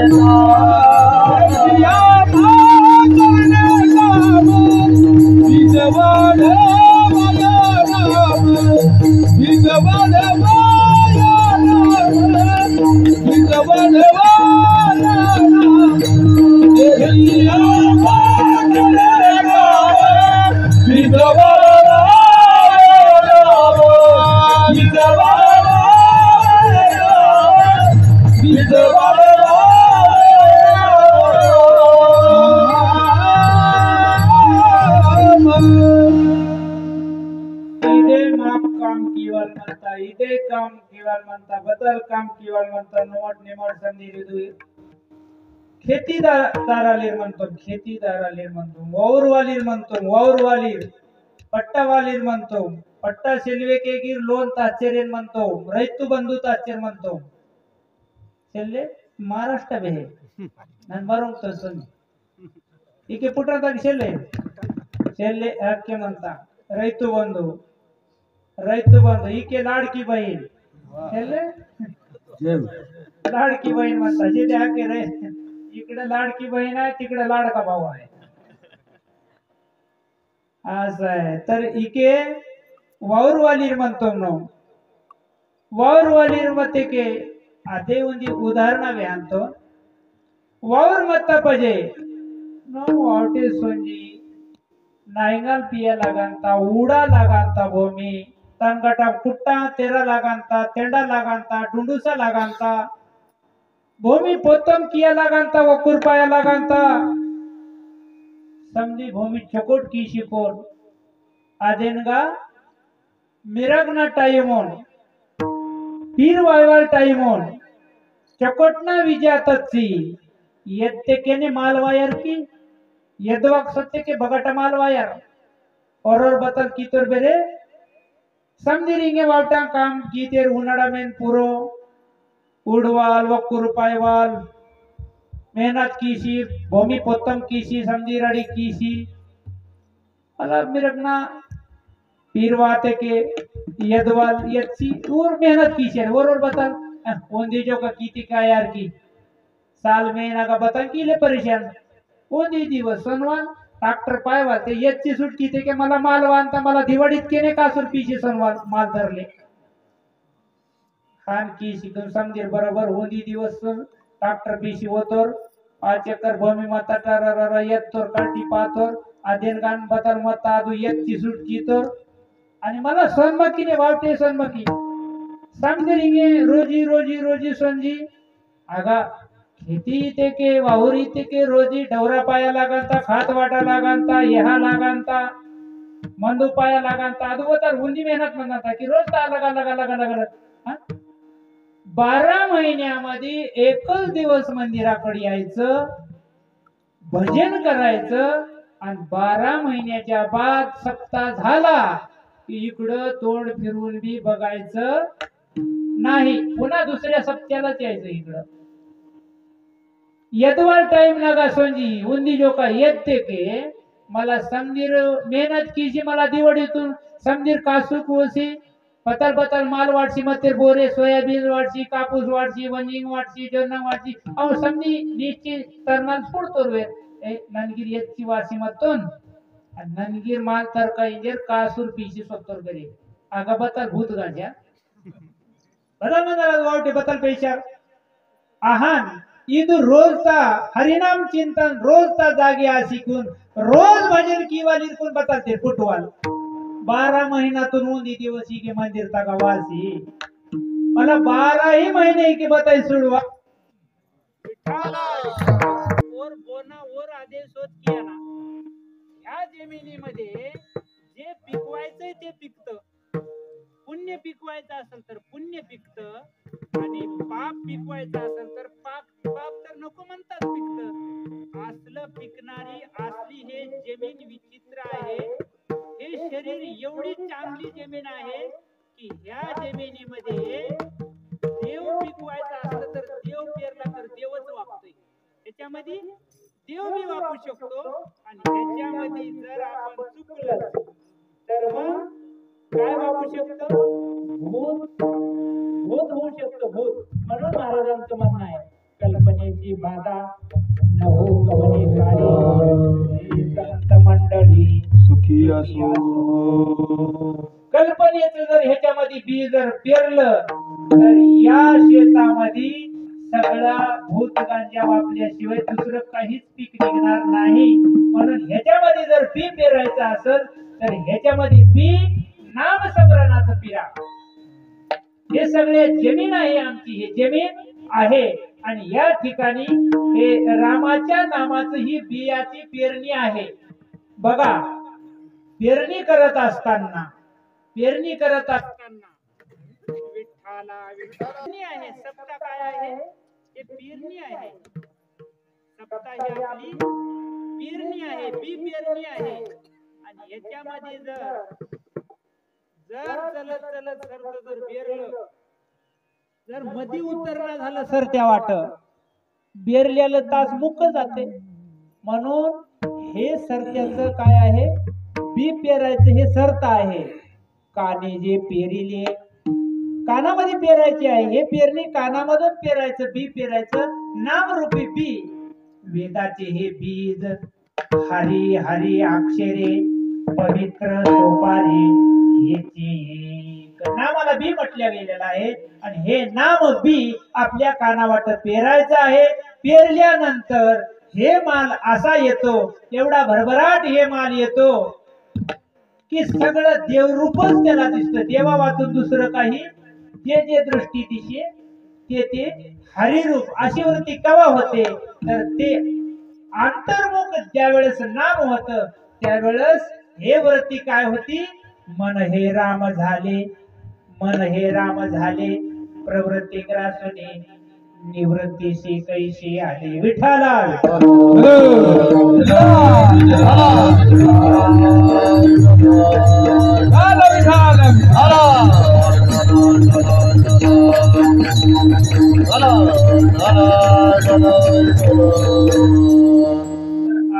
इथे काम किंवा म्हणता बदल काम किंवा म्हणता नोट निमट संधी रिदू खेतीदारालीर म्हणतो खेतीदारालीर म्हणतो वाऊरवालीर म्हणतो वाऊरवालीर पट्टावालीर म्हणतो पट्टा सेल्वेकेगीर लोन ताचेरेन म्हणतो ರೈತ ಬಂಧು ತಾಚೇರ್ म्हणतो ಚೆಲ್ಲೆ ಮಹಾರಾಷ್ಟ್ರ ಬೇಹೆ ನಾನು ಬರೋಂತ ಸೊನ್ನೆ ಈಕೆ ಪುಟ್ಟದಾಗ ಚೆಲ್ಲೆ ಚೆಲ್ಲೆ ಯಾಕೆ म्हणता ರೈತ ಬಂಧು ಈಕೆ लाडकी बहीण ಚೆಲ್ಲೆ लाडकी बहीण म्हणता जे हाके रे इकडे लाडकी बहीण आहे तिकडे लाडका भाऊ आहे असं आहे तर इके वाऊरवालीर म्हणतो नो वाऊरवालीर मते के ಅದೇ ಒಂದು ಉದಾಹರಣೆ ಅಂತ वावर मत पजे नो वावटे सोंजी नायंगाल पिया लगांता उडा लगांता भूमी तंगटा कुट्टा तेरा लगांता तेंडा लगांता डुंडुसा लगांता भूमी पोतम किया लगांता वकुर पाया लगांता समझी भूमि चकोट की शिकोन आदेनगा मिरगना टाइमोन पीर वायवाल टाइमोन चकोटना विजातची यत्ते केने मालवायर की यदवाक सत्य के बगटा मालवायर और बतल की तोर बेरे समझी रिंगे वावटा काम की तेर उनाड़ा में पूरो उड़वाल वकुर पायवाल मेहनत कीसी भूमि पोतम कीसी समझी रड़ी कीसी अलग मिरगना पीरवाते के यदवाल यत्सी और मेहनत कीसी और बता ओंदी जो का कीती का यार की साल महीना का बता की ले परेशान ओंदी दिवस सनवान ट्रॅक्टर पायवा ते यत्ची सुट कीते के मला माल वानता मला दिवाळीत केने कासूर पीशी सनवान माल धरले खान की शिकून समजेल बरोबर ओंदी दिवस ट्रॅक्टर पीशी होतोर 5 एकर भूमी मता टरर येतोर काटी पातोर आदेन गान बदल मत आदू यत्ची सुट कीतोर आणि मला सन्मकीने वावते सन्मकी समजरिंगे रोजी रोजी रोजी संजी आगा खेती ते के वाहुरी ते के रोजी डवरा पाया लगांता खात वाटा लगांता यहा लगांता मंदू पाया लगांता आदू तर हुंदी मेहनत म्हणता की रोज ता लगा लगा लगा लगा 12 महिन्यामध्ये एकच दिवस मंदिराकडे यायचं भजन करायचं आणि 12 महिन्याच्या बाद सप्ताह झाला की इकडं तोंड फिरून बी बघायचं नाही पुन्हा दुसऱ्या सप्त्यालाच यायचं इकडं यदवाल टाइम लगा सोंजी उंदी जो का येते के मला समजीर मेहनत कीजी मला दिवाळीतून समजीर कासूक वसी पतल पतल माल वाटसी मते बोरे सोयाबीन वाटसी कापूस वाटसी वंजिंग वाटसी जन्ना वाटसी अहो समजी निश्चित तरमाल सोडतो रे ननगिर येची वासी मतोन ननगिर माल तरका इंजर कासूर पीसी सोत्तर करे आगा बतल भूत गांजा बदल मंदल वावटे बतल पैसा आहान ಇದು रोजता हरिनाम चिंतन रोजता जागे आशिकून रोज भजन कीवाल इरकून बताते फुटवाल 12 महिन्यातून उंदी दिवसी के मंदिर तक वासी मला 12 ही महीने के बताई सुडवा और बोना और आदेश होत किया ना ह्या जमिनीमध्ये जे पिकवायचं ते पिकतं पुण्य पिकवायचं असेल तर पुण्य पिकतं आणि पाप पिकवायचं असेल तर पाप तर नको म्हणतात पिकतं असलं इथं पिकणारी असली हे जमीन विचित्र आहे. हे शरीर एवढी चांगली जमीन आहे की ह्या जमिनीमध्ये देव पिकवायचा असलं तर देव पेरला तर देवच वापतोय. त्याच्यामध्ये देव बी वापरू शकतो आणि ह्याच्यामध्ये जर आपण चुकलं तर मग काय वापरू शकतो? भूत भूत होऊ शकतो भूत. म्हणून महाराजांचं म्हणणं आहे कल्पनेची बाधा न हो कवने काळी संत मंडळी सुखी असो. कल्पनेचं जर ह्याच्यामध्ये बी जर पेरलं तर या शेतामध्ये सगळा भूत गांजा वापल्याशिवाय दुसरं काहीच पीक निघणार नाही. म्हणून ह्याच्यामध्ये जर बी पेरायचं असेल तर ह्याच्यामध्ये बी नाम स्मरणाचं पेरा. हे सगळे जमीन आहे आमची, हे जमीन आहे आणि या ठिकाणी हे रामाच्या नामाचं ही बियाची पेरणी आहे. बघा पेरणी करत असताना विठ्ठला विठ्ठला आहे. सप्ता काय आहे? हे पेरणी आहे. सप्ता ही आपली पेरणी आहे, बी पेरणी आहे. आणि याच्यामध्ये जर चलत चलत सरत जर बेरलं जर मधी उतरणं झालं सर त्या वाट बेरल्याला तास मुक जाते. म्हणून हे सरत्याचं काय आहे? बी पेरायचं हे सरत आहे. काने जे पेरिले कानामध्ये पेरायचे आहे. हे पेरणी कानामधून पेरायचं, बी पेरायचं नामरूपी बी. वेदाचे हे बीज हरी हरी अक्षरे पवित्र सोपारी नामाला बी म्हटल्या गेलेला आहे. आणि हे नाम बी आपल्या कानावाट पेरायचं आहे. पेरल्यानंतर हे माल असा येतो, एवढा भरभराट हे माल येतो की सगळं देवरूपच त्याला दिसतं. देवा वाचून दुसरं काही जे जे दृष्टी दिसे ते हरिरूप. अशी वृत्ती केव्हा होते? तर ते अंतर्मुख ज्यावेळेस नाम होत त्यावेळेस हे वृत्ती काय होती? मन हे राम झाले, मन हे राम झाले, प्रवृत्ती ग्रासने निवृत्तीशी कैशी आले. विठ्ठला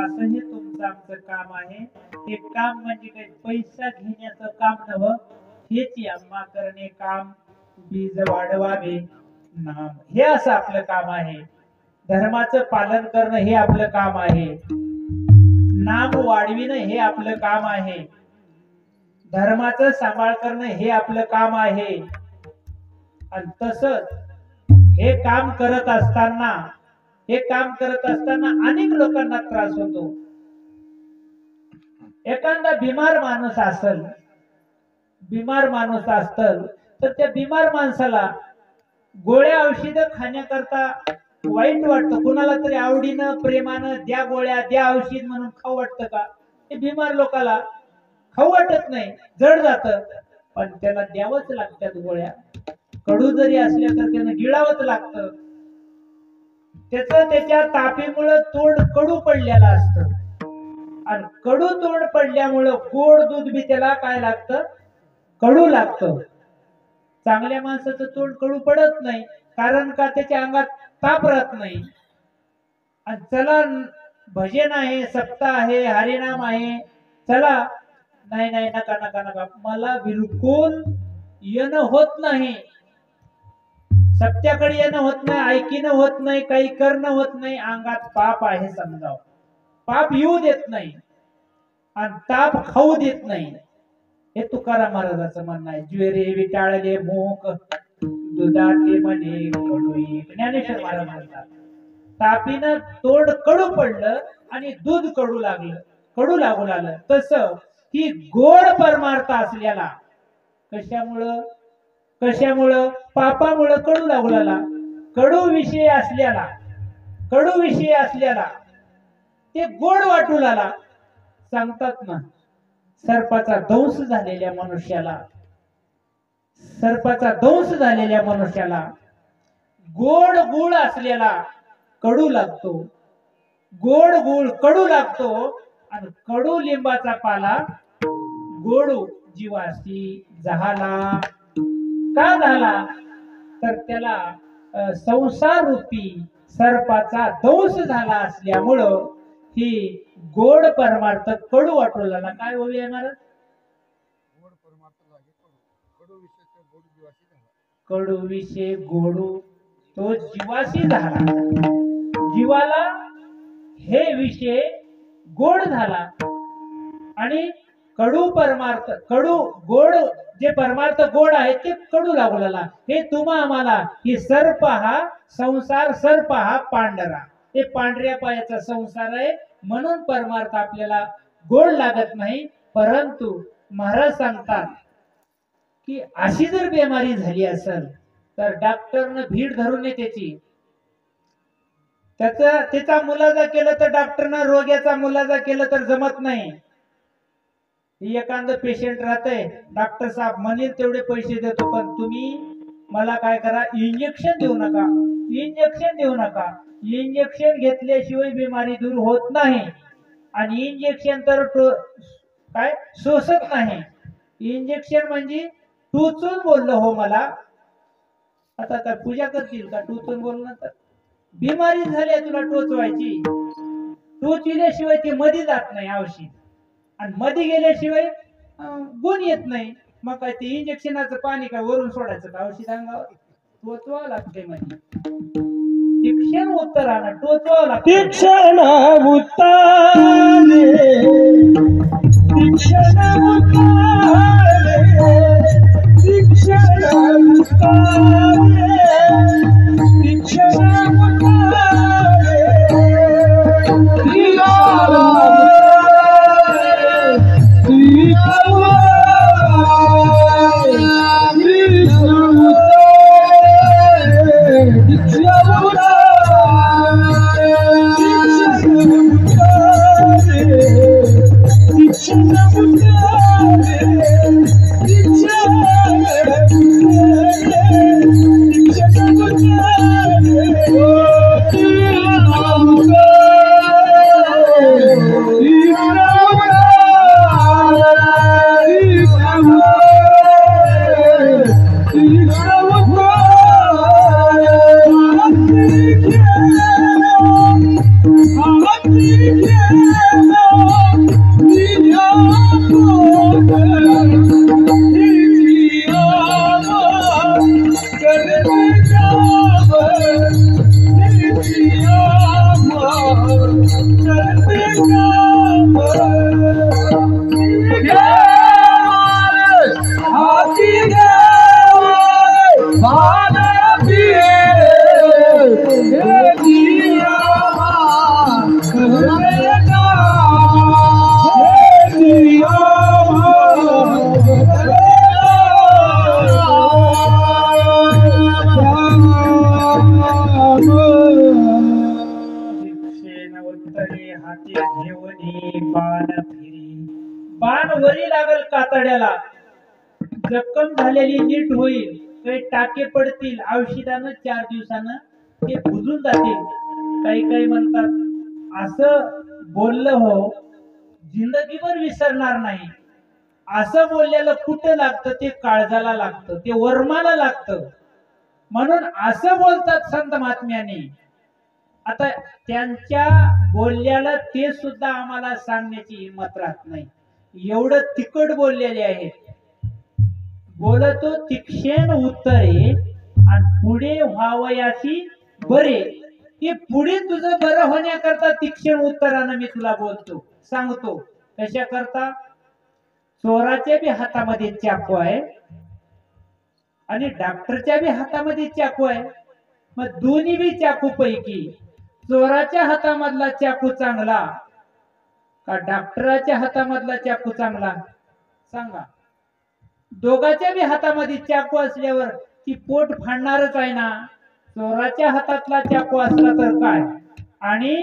असं हे तुमचं आमचं काम आहे. हे काम म्हणजे काही पैसा घेण्याचं काम नव्हतं. हेच आम्हा करणे काम, बीज वाढवावे नाम, हे असं आपलं काम आहे. धर्माचं पालन करणं हे आपलं काम आहे. नाम वाढविणं हे आपलं काम आहे. धर्माचं सांभाळ करणं हे आपलं काम आहे. आणि तसंच हे काम करत असताना अनेक लोकांना त्रास होतो. एखादा बिमार माणूस असेल तर त्या बिमार माणसाला गोळ्या औषध खाण्याकरता वाईट वाटतं. कुणाला तरी आवडीनं प्रेमानं द्या गोळ्या द्या औषध म्हणून खाऊ वाटतं का? ते बिमार लोकाला खाऊ वाटत नाही, जड जात. पण त्याला द्यावंच लागतात गोळ्या. कडू जरी असल्या तर त्यानं गिळावंच लागतं. त्याच्या तापीमुळे तोंड कडू पडलेलं असतं. आणि कडू तोंड पडल्यामुळं गोड दूध बी त्याला काय लागतं? कडू लागतं. चांगल्या माणसाचं तोंड कडू पडत नाही, कारण का त्याच्या अंगात ताप राहत नाही. आणि चला भजन आहे, सप्ताह आहे, हरिनाम आहे, चला नाही नाही नका नका नका, मला बिलकुल येणं होत नाही. सत्याकडे येणं होत नाही, ऐकीनं होत नाही, काही करणं होत नाही. अंगात पाप आहे समजावं. पाप येऊ देत नाही आणि ताप खाऊ देत नाही. हे तुकाराम महाराजांचं म्हणणं आहे. ज्वेरे विटाळले मोक दुधाचे म्हणे कडू. ज्ञानेश्वर महाराज म्हणतात तापीनं तोंड कडू पडलं आणि दूध कडू लागू लागलं. तसं ही गोड परमार्थ असलेला कशामुळं पापामुळं कडू लागू लागला. कडू विषय असलेला ते गोड वाटू लागला. सांगतात ना, सर्पाचा दंश झालेल्या मनुष्याला गोड गुळ असलेला कडू लागतो. गोड गुळ कडू लागतो आणि कडू लिंबाचा पाला गोडू जीवासी झाला. का झाला तर त्याला संसार रूपी सर्पाचा दंश झाला असल्यामुळं ही गोड परमार्थ कडू वाटू लागला. काय बोलूया महाराज? कडू विषय गोडू तो जीवाशी झाला. जीवाला हे विषय गोड झाला आणि कडू परमार्थ कडू गोड जे परमार्थ गोड आहे ते कडू लागू लागला. हे तुम्हा आम्हाला ही सर्प हा संसार, सर्प हा पांढरा, हे पांढऱ्या पायाचा संसार आहे म्हणून परमार्थ आपल्याला गोड लागत नाही. परंतु महाराज सांगतात की अशी जर बेमारी झाली असेल तर डॉक्टरनं भीड धरून त्याची त्याचा मुलाजा केलं तर डॉक्टरनं रोग्याचा मुलाजा केलं तर जमत नाही. एखादं पेशंट राहतंय, डॉक्टर साहेब म्हणेल तेवढे पैसे देतो पण तुम्ही मला काय करा, इंजेक्शन देऊ नका, इंजेक्शन देऊ नका. इंजेक्शन घेतल्याशिवाय बिमारी दूर होत नाही आणि इंजेक्शन तर काय सोसत नाही. इंजेक्शन म्हणजे टोचून बोललो हो मला, आता काय पूजा करतील का टोचून बोलणं? तर बिमारी झाली तुला टोचवायची, टोचविल्याशिवाय ती मध्ये जात नाही औषध आणि मध्ये गेल्याशिवाय गुण येत नाही. मग काय ते इंजेक्शनाचं पाणी काय वरून सोडायचं का औषध अंगावर? टोचवावं लागते म्हणजे तीक्ष्ण उत्तरानं टोचवावं लागतं. तीक्ष्ण उत्तरे, तीक्ष्ण उत्तरे, तीक्ष्ण उत्तरे, तीक्ष्ण बाण वरी लागल कातड्याला, जखम झालेली नीट होईल, काही टाके पडतील, औषधानं 4 दिवसानं ते बुजून जातील. काही काही म्हणतात असं बोललं हो जिंदगीभर विसरणार नाही. असं बोललेलं कुठं लागतं? ते काळजाला लागतं, ते वर्माला लागतं. म्हणून असं बोलतात संत महात्म्याने. आता त्यांच्या बोलल्याला ते सुद्धा आम्हाला सांगण्याची हिंमत राहत नाही, एवढं तिखट बोललेले आहेत. बोलतो तीक्ष्ण उत्तरे आणि पुढे व्हावयासी बरे. ते पुढे तुझं बरं होण्याकरता तीक्ष्ण उत्तरानं मी तुला बोलतो, सांगतो. कशा करता? चोराच्या बी हातामध्ये चाकू आहे आणि डॉक्टरच्या बी हातामध्ये चाकू आहे. मग दोन्ही बी चाकू पैकी चोराच्या हातामधला चाकू चांगला का डॉक्टराच्या हातामधला चाकू चांगला? सांगा. दोघांच्या बी हातामध्ये चाकू असल्यावर ती पोट फाडणारच आहे ना. चोराच्या हातातला चाकू असला तर काय आणि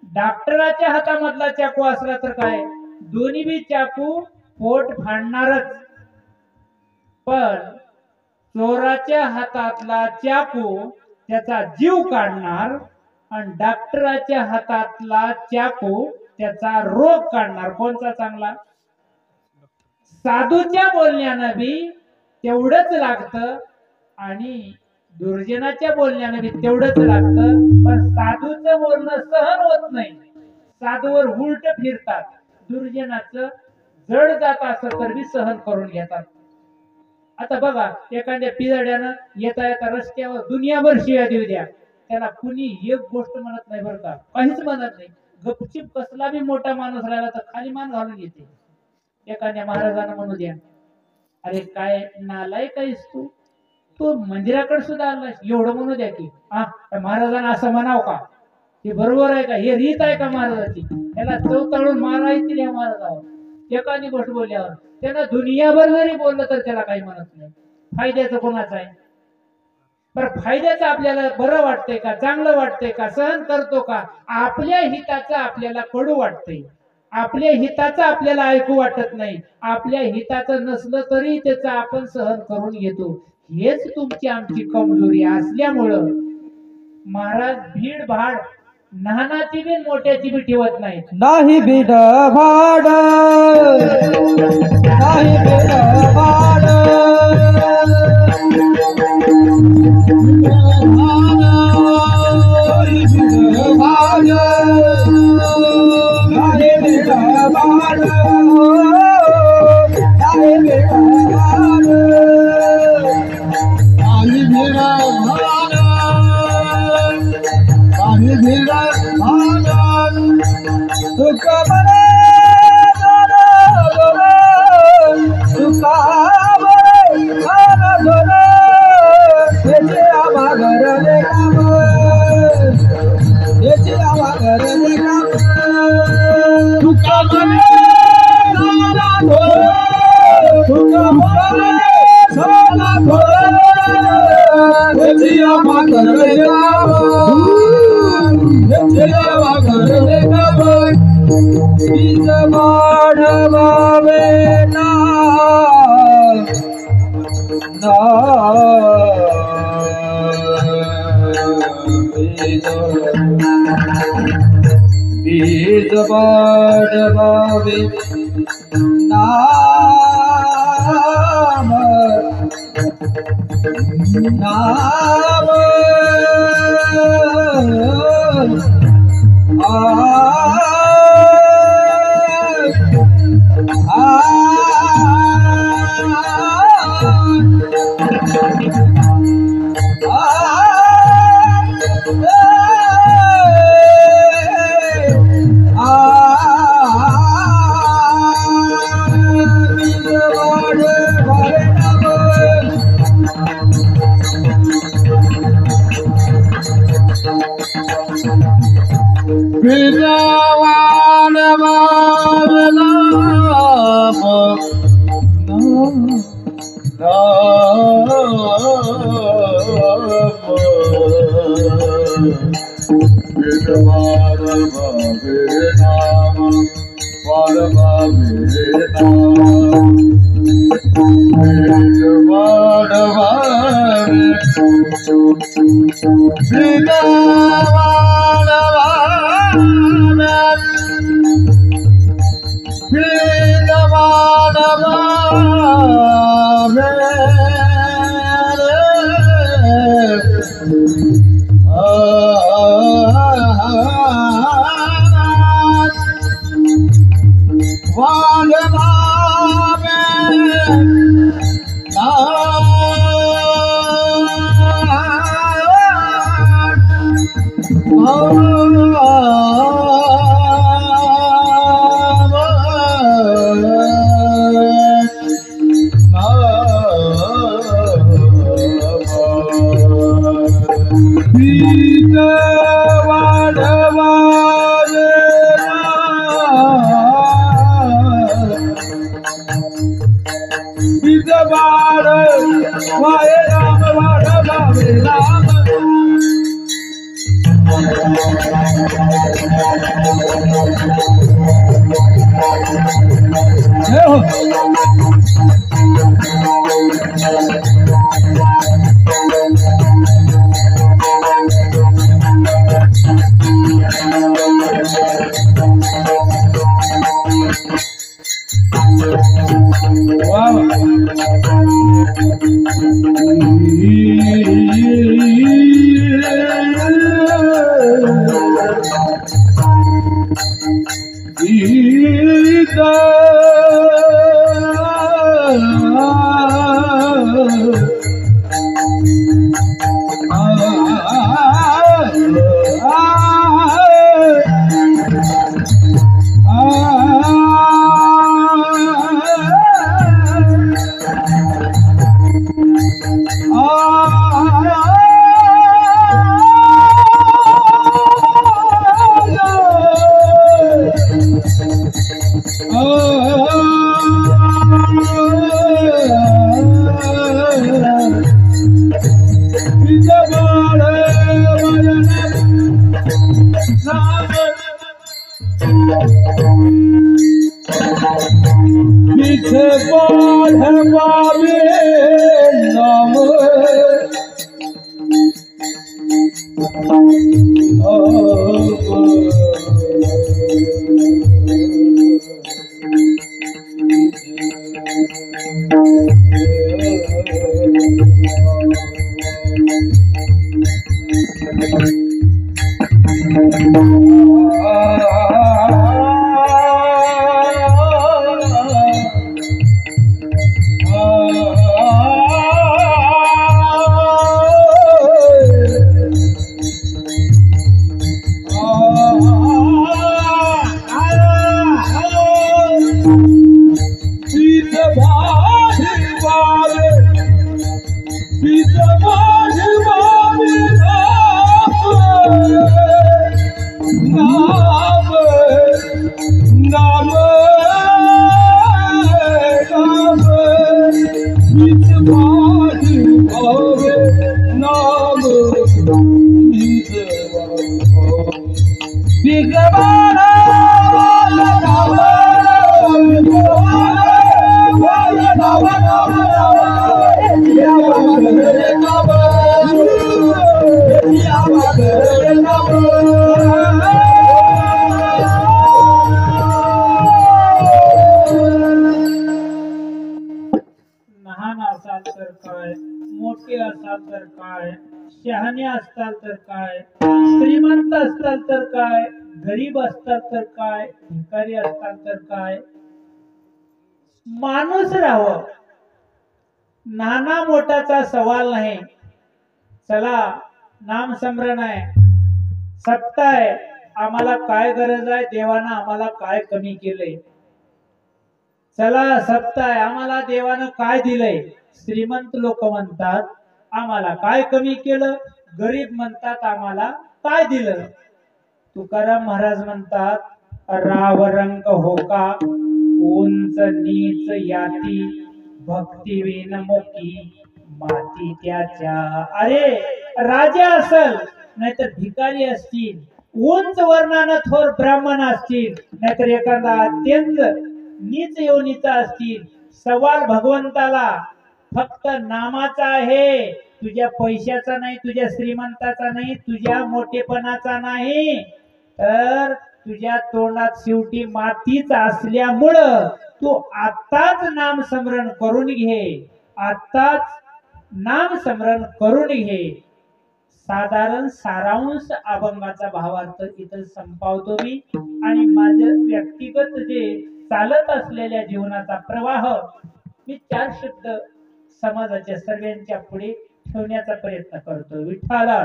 डॉक्टराच्या हातामधला चाकू असला तर काय, दोन्ही बी चाकू पोट फाडणारच. पण चोराच्या हातातला चाकू त्याचा जीव काढणार आणि डॉक्टराच्या हातातला चाकू त्याचा रोग काढणार. कोणचा चांगला? साधूच्या बोलण्यानं बी तेवढंच लागतं आणि दुर्जनाच्या बोलण्यानं बी तेवढंच लागतं. पण साधूचं बोलणं सहन होत नाही. साधूवर उलट फिरतात. दुर्जनाचं जड जात असं तर बी सहन करून घेतात. आता बघा, एखाद्या पिजाड्यानं येता येता रस्त्यावर दुनियाभर शिव्या देऊ द्या, त्याला कुणी एक गोष्ट म्हणत नाही बरं का, काहीच म्हणत नाही. गपचिप कसला बी मोठा माणूस राहिला तर खाली मान घालून घेते. एखाद्या महाराजांना म्हणू द्या, अरे काय नालायक आहेस तू, तू मंदिराकडे सुद्धा आलास, एवढं म्हणू द्या की महाराजांना असं म्हणाव का, हे बरोबर आहे का, हे रीत आहे का महाराजाची, त्याला चौताळून मारायची या महाराजावर. एखादी गोष्ट बोलल्यावर त्याला दुनियाभर जरी बोललं तर त्याला काही म्हणत नाही. फायद्याचं कोणाचं आहे? बरं, फायद्याचं आपल्याला बरं वाटतंय का, चांगलं वाटतंय का, सहन करतो का? आपल्या हिताचं आपल्याला कडू वाटतंय, आपल्या हिताचं आपल्याला ऐकू वाटत नाही. आपल्या हिताचं नसलं तरी त्याचं आपण सहन करून घेतो. हेच तुमची आमची कमजोरी असल्यामुळं महाराज भीड भाड लहानाची बी मोठ्याची बी ठेवत नाही. नाही भीड भाड, नाही भीड भाड, बीज बाडवावे नाम नाम पीछे बाबे नाम लहान असाल तर काय, मोठे असाल तर काय, शहाणे असताल तर काय, श्रीमंत असताल तर काय, गरीब असताल तर काय, भिकारी असताल तर काय, माणूस राहावं. नाना मोठाचा सवाल नाही. चला, नाम स्मरण आहे, सत्ता आहे, आम्हाला काय गरज आहे, देवानं आम्हाला काय कमी केलंय. चला, सत्ता आहे, आम्हाला देवानं काय दिलंय. श्रीमंत लोक म्हणतात आम्हाला काय कमी केलं, गरीब म्हणतात आम्हाला काय दिलं. तुकाराम महाराज म्हणतात राव रंग होका उंच नीच याती भक्ती विन मोकी माती त्याच्या. अरे, राजा असल नाहीतर भिकारी असतील, उंच वर्णानं थोर ब्राह्मण असतील, नाहीतर एखादा अत्यंत नीच योनीचा असतील, सवाल भगवंताला फक्त नामाचा आहे, तुझ्या पैशाचा नाही, तुझ्या श्रीमंताचा नाही, तुझ्या मोठेपणाचा नाही, तर तुझ्या तोंडात शेवटी मातीच असल्यामुळं तू आत्ताच नाम स्मरण करून घे, आत्ताच नाम स्मरण करून घे. साधारण सारांश अभंगाचा भावार्थ इथं संपावतो मी आणि माझं व्यक्तिगत जे चालत असलेल्या जीवनाचा प्रवाह मी 4 शब्द समाजाच्या सर्वांच्या पुढे ठेवण्याचा प्रयत्न करतो. विठ्ठला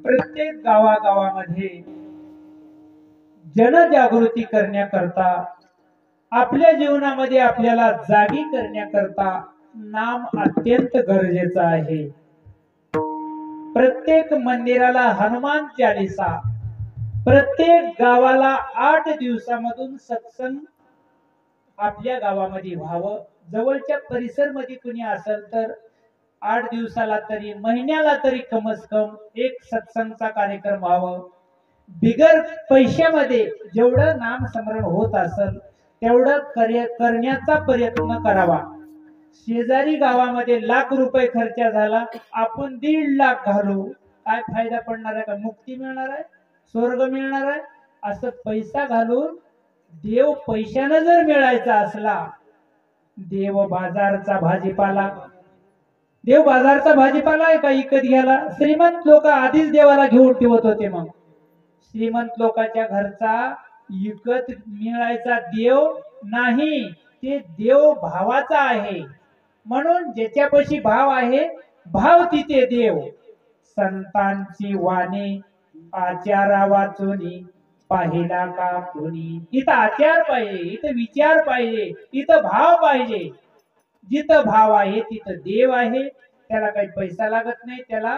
प्रत्येक गावागावामध्ये जनजागृती करण्याकरता, आपल्या जीवनामध्ये आपल्याला जागी करण्याकरता नाम अत्यंत गरजेचं आहे. प्रत्येक मंदिराला हनुमान चालीसा, प्रत्येक गावाला 8 दिवसामधून सत्संग आपल्या गावामध्ये व्हावं. जवळच्या परिसरमध्ये कुणी असेल तर 8 दिवसाला तरी, महिन्याला तरी कमस कम एक सत्संगचा कार्यक्रम व्हावं. बिगर पैशामध्ये जेवढं नाम स्मरण होत असेल तेवढं करण्याचा प्रयत्न करावा. शेजारी गावामध्ये लाख रुपये खर्च झाला, आपण 1.5 लाख घालू, काय फायदा पडणार आहे का? मुक्ती मिळणार आहे, स्वर्ग मिळणार आहे? असं पैसा घालून देव पैशानं जर मिळायचा असला देव बाजारचा भाजीपाला. देव बाजारचा भाजीपाला आहे का विकत घ्यायला? श्रीमंत लोक आधीच देवाला घेऊन ठेवत होते. मग श्रीमंत लोकांच्या घरचा विकत मिळायचा देव नाही, ते देव भावाचा आहे. म्हणून ज्याच्यापाशी भाव आहे, भाव तिथे देव. संतांची वाणी आचारा वाचुनी पाहिला का कोणी. इथं आचार पाहिजे, इथं विचार पाहिजे, इथं भाव पाहिजे. जिथं भाव आहे तिथं देव आहे. त्याला काही पैसा लागत नाही, त्याला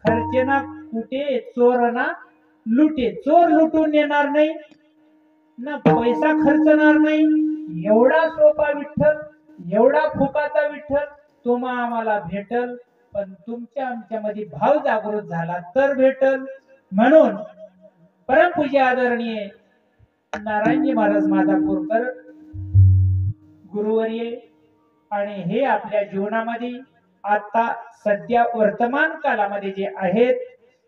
खर्च ना कुठे, चोर ना लुटे. चोर लुटून नेणार नाही ना, पैसा खर्चणार नाही. एवढा सोपा विठ्ठल, एवढा फुकाचा विठ्ठल तुम्हा आम्हाला भेटल. पण तुमच्या आमच्यामध्ये भाव जागृत झाला तर भेटल. म्हणून परमपूज्य आदरणीय नारायणजी महाराज माधापूरकर गुरुवर्य आणि हे आपल्या जीवनामध्ये आता सध्या वर्तमान कालामध्ये जे आहेत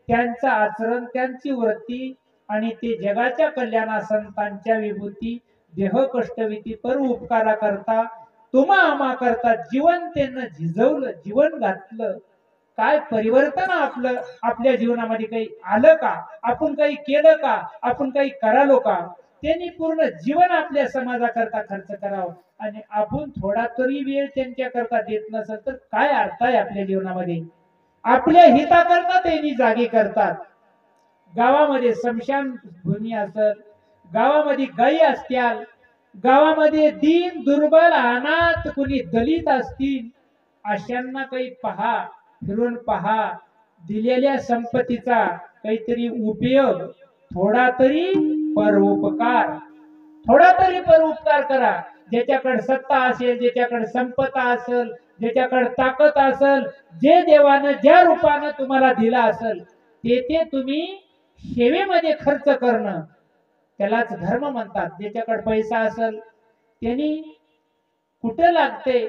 त्यांचं आचरण, त्यांची वृत्ती आणि ते जगाच्या कल्याणा संतांच्या विभूती देह कष्टविती पर उपकारा करता तुम्हा आम्हा करता जीवन त्यांना झिजवलं, जीवन घातलं. काय परिवर्तन आपलं आपल्या जीवनामध्ये काही आलं का? आपण काही केलं का? आपण काही करालो का? त्यांनी पूर्ण जीवन आपल्या समाजाकरता खर्च करावं आणि आपण थोडा तरी वेळ त्यांच्या करता देत नसेल तर काय अर्थ आहे आपल्या जीवनामध्ये? आपल्या हिताकरता त्यांनी जागे करतात. गावामध्ये स्मशान भूमी असेल, गावामध्ये गायी असत्याल, गावामध्ये दीन दुर्बल अनाथ कुणी दलित असतील, अशांना काही पहा, फिरून पहा. दिलेल्या संपत्तीचा काहीतरी उपयोग, थोडा तरी परोपकार, थोडा तरी परोपकार करा. ज्याच्याकडे सत्ता असेल, ज्याच्याकडे संपत्ता असेल, ज्याच्याकडे ताकद असेल, जे देवानं ज्या रूपानं तुम्हाला दिला असेल ते तुम्ही सेवेमध्ये खर्च करणं, त्यालाच धर्म म्हणतात. ज्याच्याकडे पैसा असेल त्यांनी कुठं लागते,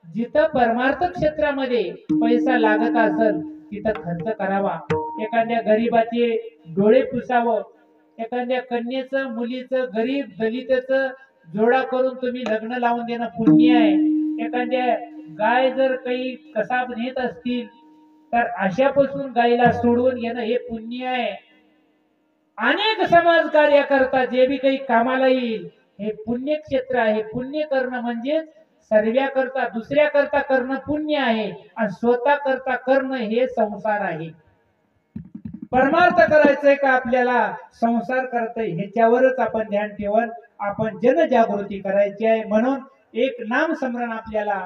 जिथं परमार्थ क्षेत्रामध्ये पैसा लागत असेल तिथं खर्च करावा. एखाद्या गरीबाचे डोळे पुसावं, एखाद्या कन्येचं, मुलीचं, गरीब दलितचं जोडा करून तुम्ही लग्न लावून देणं पुण्य आहे. एखाद्या गाय जर काही कसाब नेत असतील तर अशापासून गायीला सोडवून घेणं हे पुण्य आहे. अनेक समाज कार्य करता जे बी काही कामाला येईल हे पुण्यक्षेत्र आहे. पुण्य करणं म्हणजे सर्व्या करता, दुसऱ्या करता करणं पुण्य आहे आणि स्वतः करता करणं हे संसार आहे. परमार्थ करायचंय का आपल्याला संसार करतोय ह्याच्यावरच आपण ध्यान ठेवून आपण जनजागृती करायची आहे. म्हणून एक नाम स्मरण आपल्याला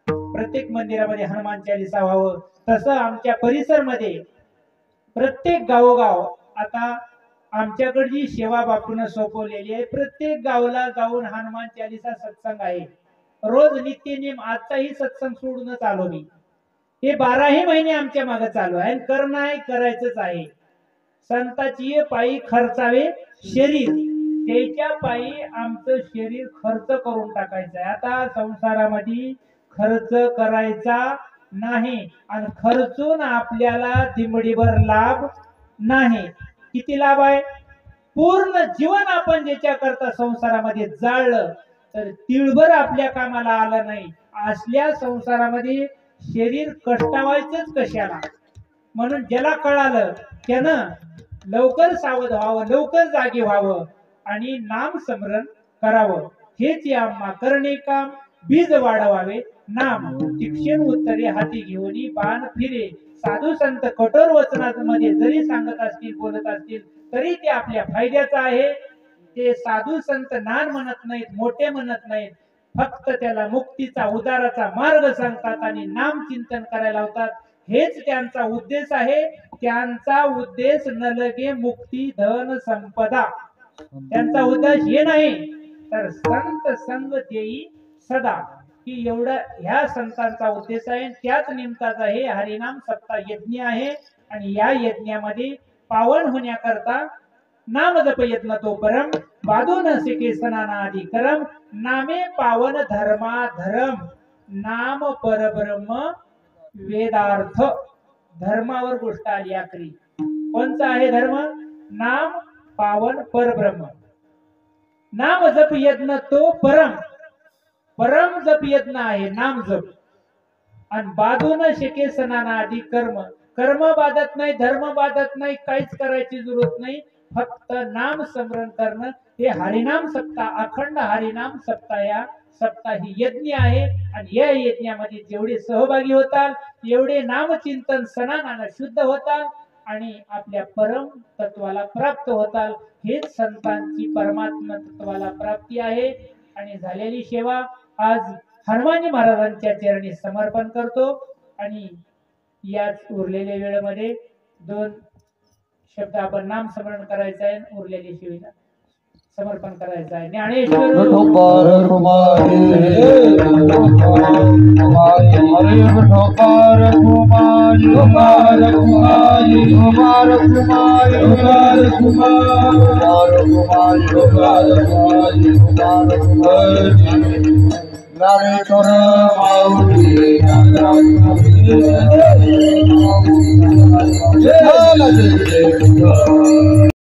प्रत्येक मंदिरामध्ये हनुमान चालीसा व्हावं. तसं आमच्या परिसरमध्ये प्रत्येक गावोगाव आता आमच्याकडे जी सेवा बापून सोपवलेली आहे, प्रत्येक गावला जाऊन हनुमान चालीसा सत्संग आहे. रोज नित्यनेम. आजचाही सत्संग सोडूनच आलो मी. हे 12ही महिने आमच्या मागे चालू आहे. करणं आहे, करायचंच आहे. संताची पायी खर्चावे शरीर, त्याच्या पायी आमचं शरीर खर्च करून टाकायचं आहे. आता संसारामध्ये खर्च करायचा नाही आणि खर्चून आपल्याला दिमडीभर लाभ नाही. किती लाभ आहे? पूर्ण जीवन आपण ज्याच्या करता संसारामध्ये जाळलं तर तिळभर आपल्या कामाला आलं नाही. असल्या संसारामध्ये शरीर कष्टावायचंच कशाला. म्हणून ज्याला कळालं त्यानं लवकर सावध व्हावं, लवकर जागे व्हावं आणि नाम स्मरण करावं. हेच आम्हा करणे काम बीज वाढवावे नाम शिक्षण उत्तरे हाती घेऊन बाण फिरे. साधू संत कठोर वचनांमध्ये जरी सांगत असतील, बोलत असतील तरी ते आपल्या फायद्याचं आहे. ते साधू संत नान म्हणत नाहीत, मोठे म्हणत नाहीत, फक्त त्याला मुक्तीचा उदाराचा मार्ग सांगतात आणि नाम चिंतन करायला लावतात. हेच त्यांचा उद्देश आहे. त्यांचा उद्देश न लगे मुक्ती धन संपदा, त्यांचा उद्देश हे नाही तर संत संग देई सदा, की एवढा ह्या संतांचा उद्देश आहे. त्याच निमित्ताचा हे हरिनाम सप्ताह यज्ञ आहे आणि या यज्ञामध्ये पावन होण्याकरता नाम जप यत्न तो परम बाधून शिके सनानादि करम. नामे पावन धर्मा धर्म, नाम परब्रह्म वेदार्थ. धर्मावर गोष्ट आली आखरी. कोणता आहे धर्म? नाम पावन परब्रह्म. नाम जप यज्ञ तो परम. परम जप यज्ञ आहे नाम जप आणि बाधून शिके सणाना आधी कर्म कर्म बाधत नाही धर्म बाधत नाही काहीच करायची जरूरत नाही फक्त नाम स्मरण करणं हे हरिनाम सप्ताह अखंड हरिनाम सप्ताह या सप्ताह ही यज्ञ आहे आणि या यज्ञामध्ये जेवढे सहभागी होतात एवढे नामचिंतन सणाना शुद्ध होतात आणि आपल्या परम तत्वाला प्राप्त होतात हेच संतांची परमात्मा तत्वाला प्राप्ती आहे आणि झालेली सेवा आज हनुमानजी महाराजांच्या चरणी समर्पण करतो आणि याच उरलेल्या वेळेमध्ये 2 शब्द आपण नाम स्मरण करायचं आहे उरलेली सेवेला समर्पण करायचं आहे ज्ञानेश्वर ज्ञानेश्वर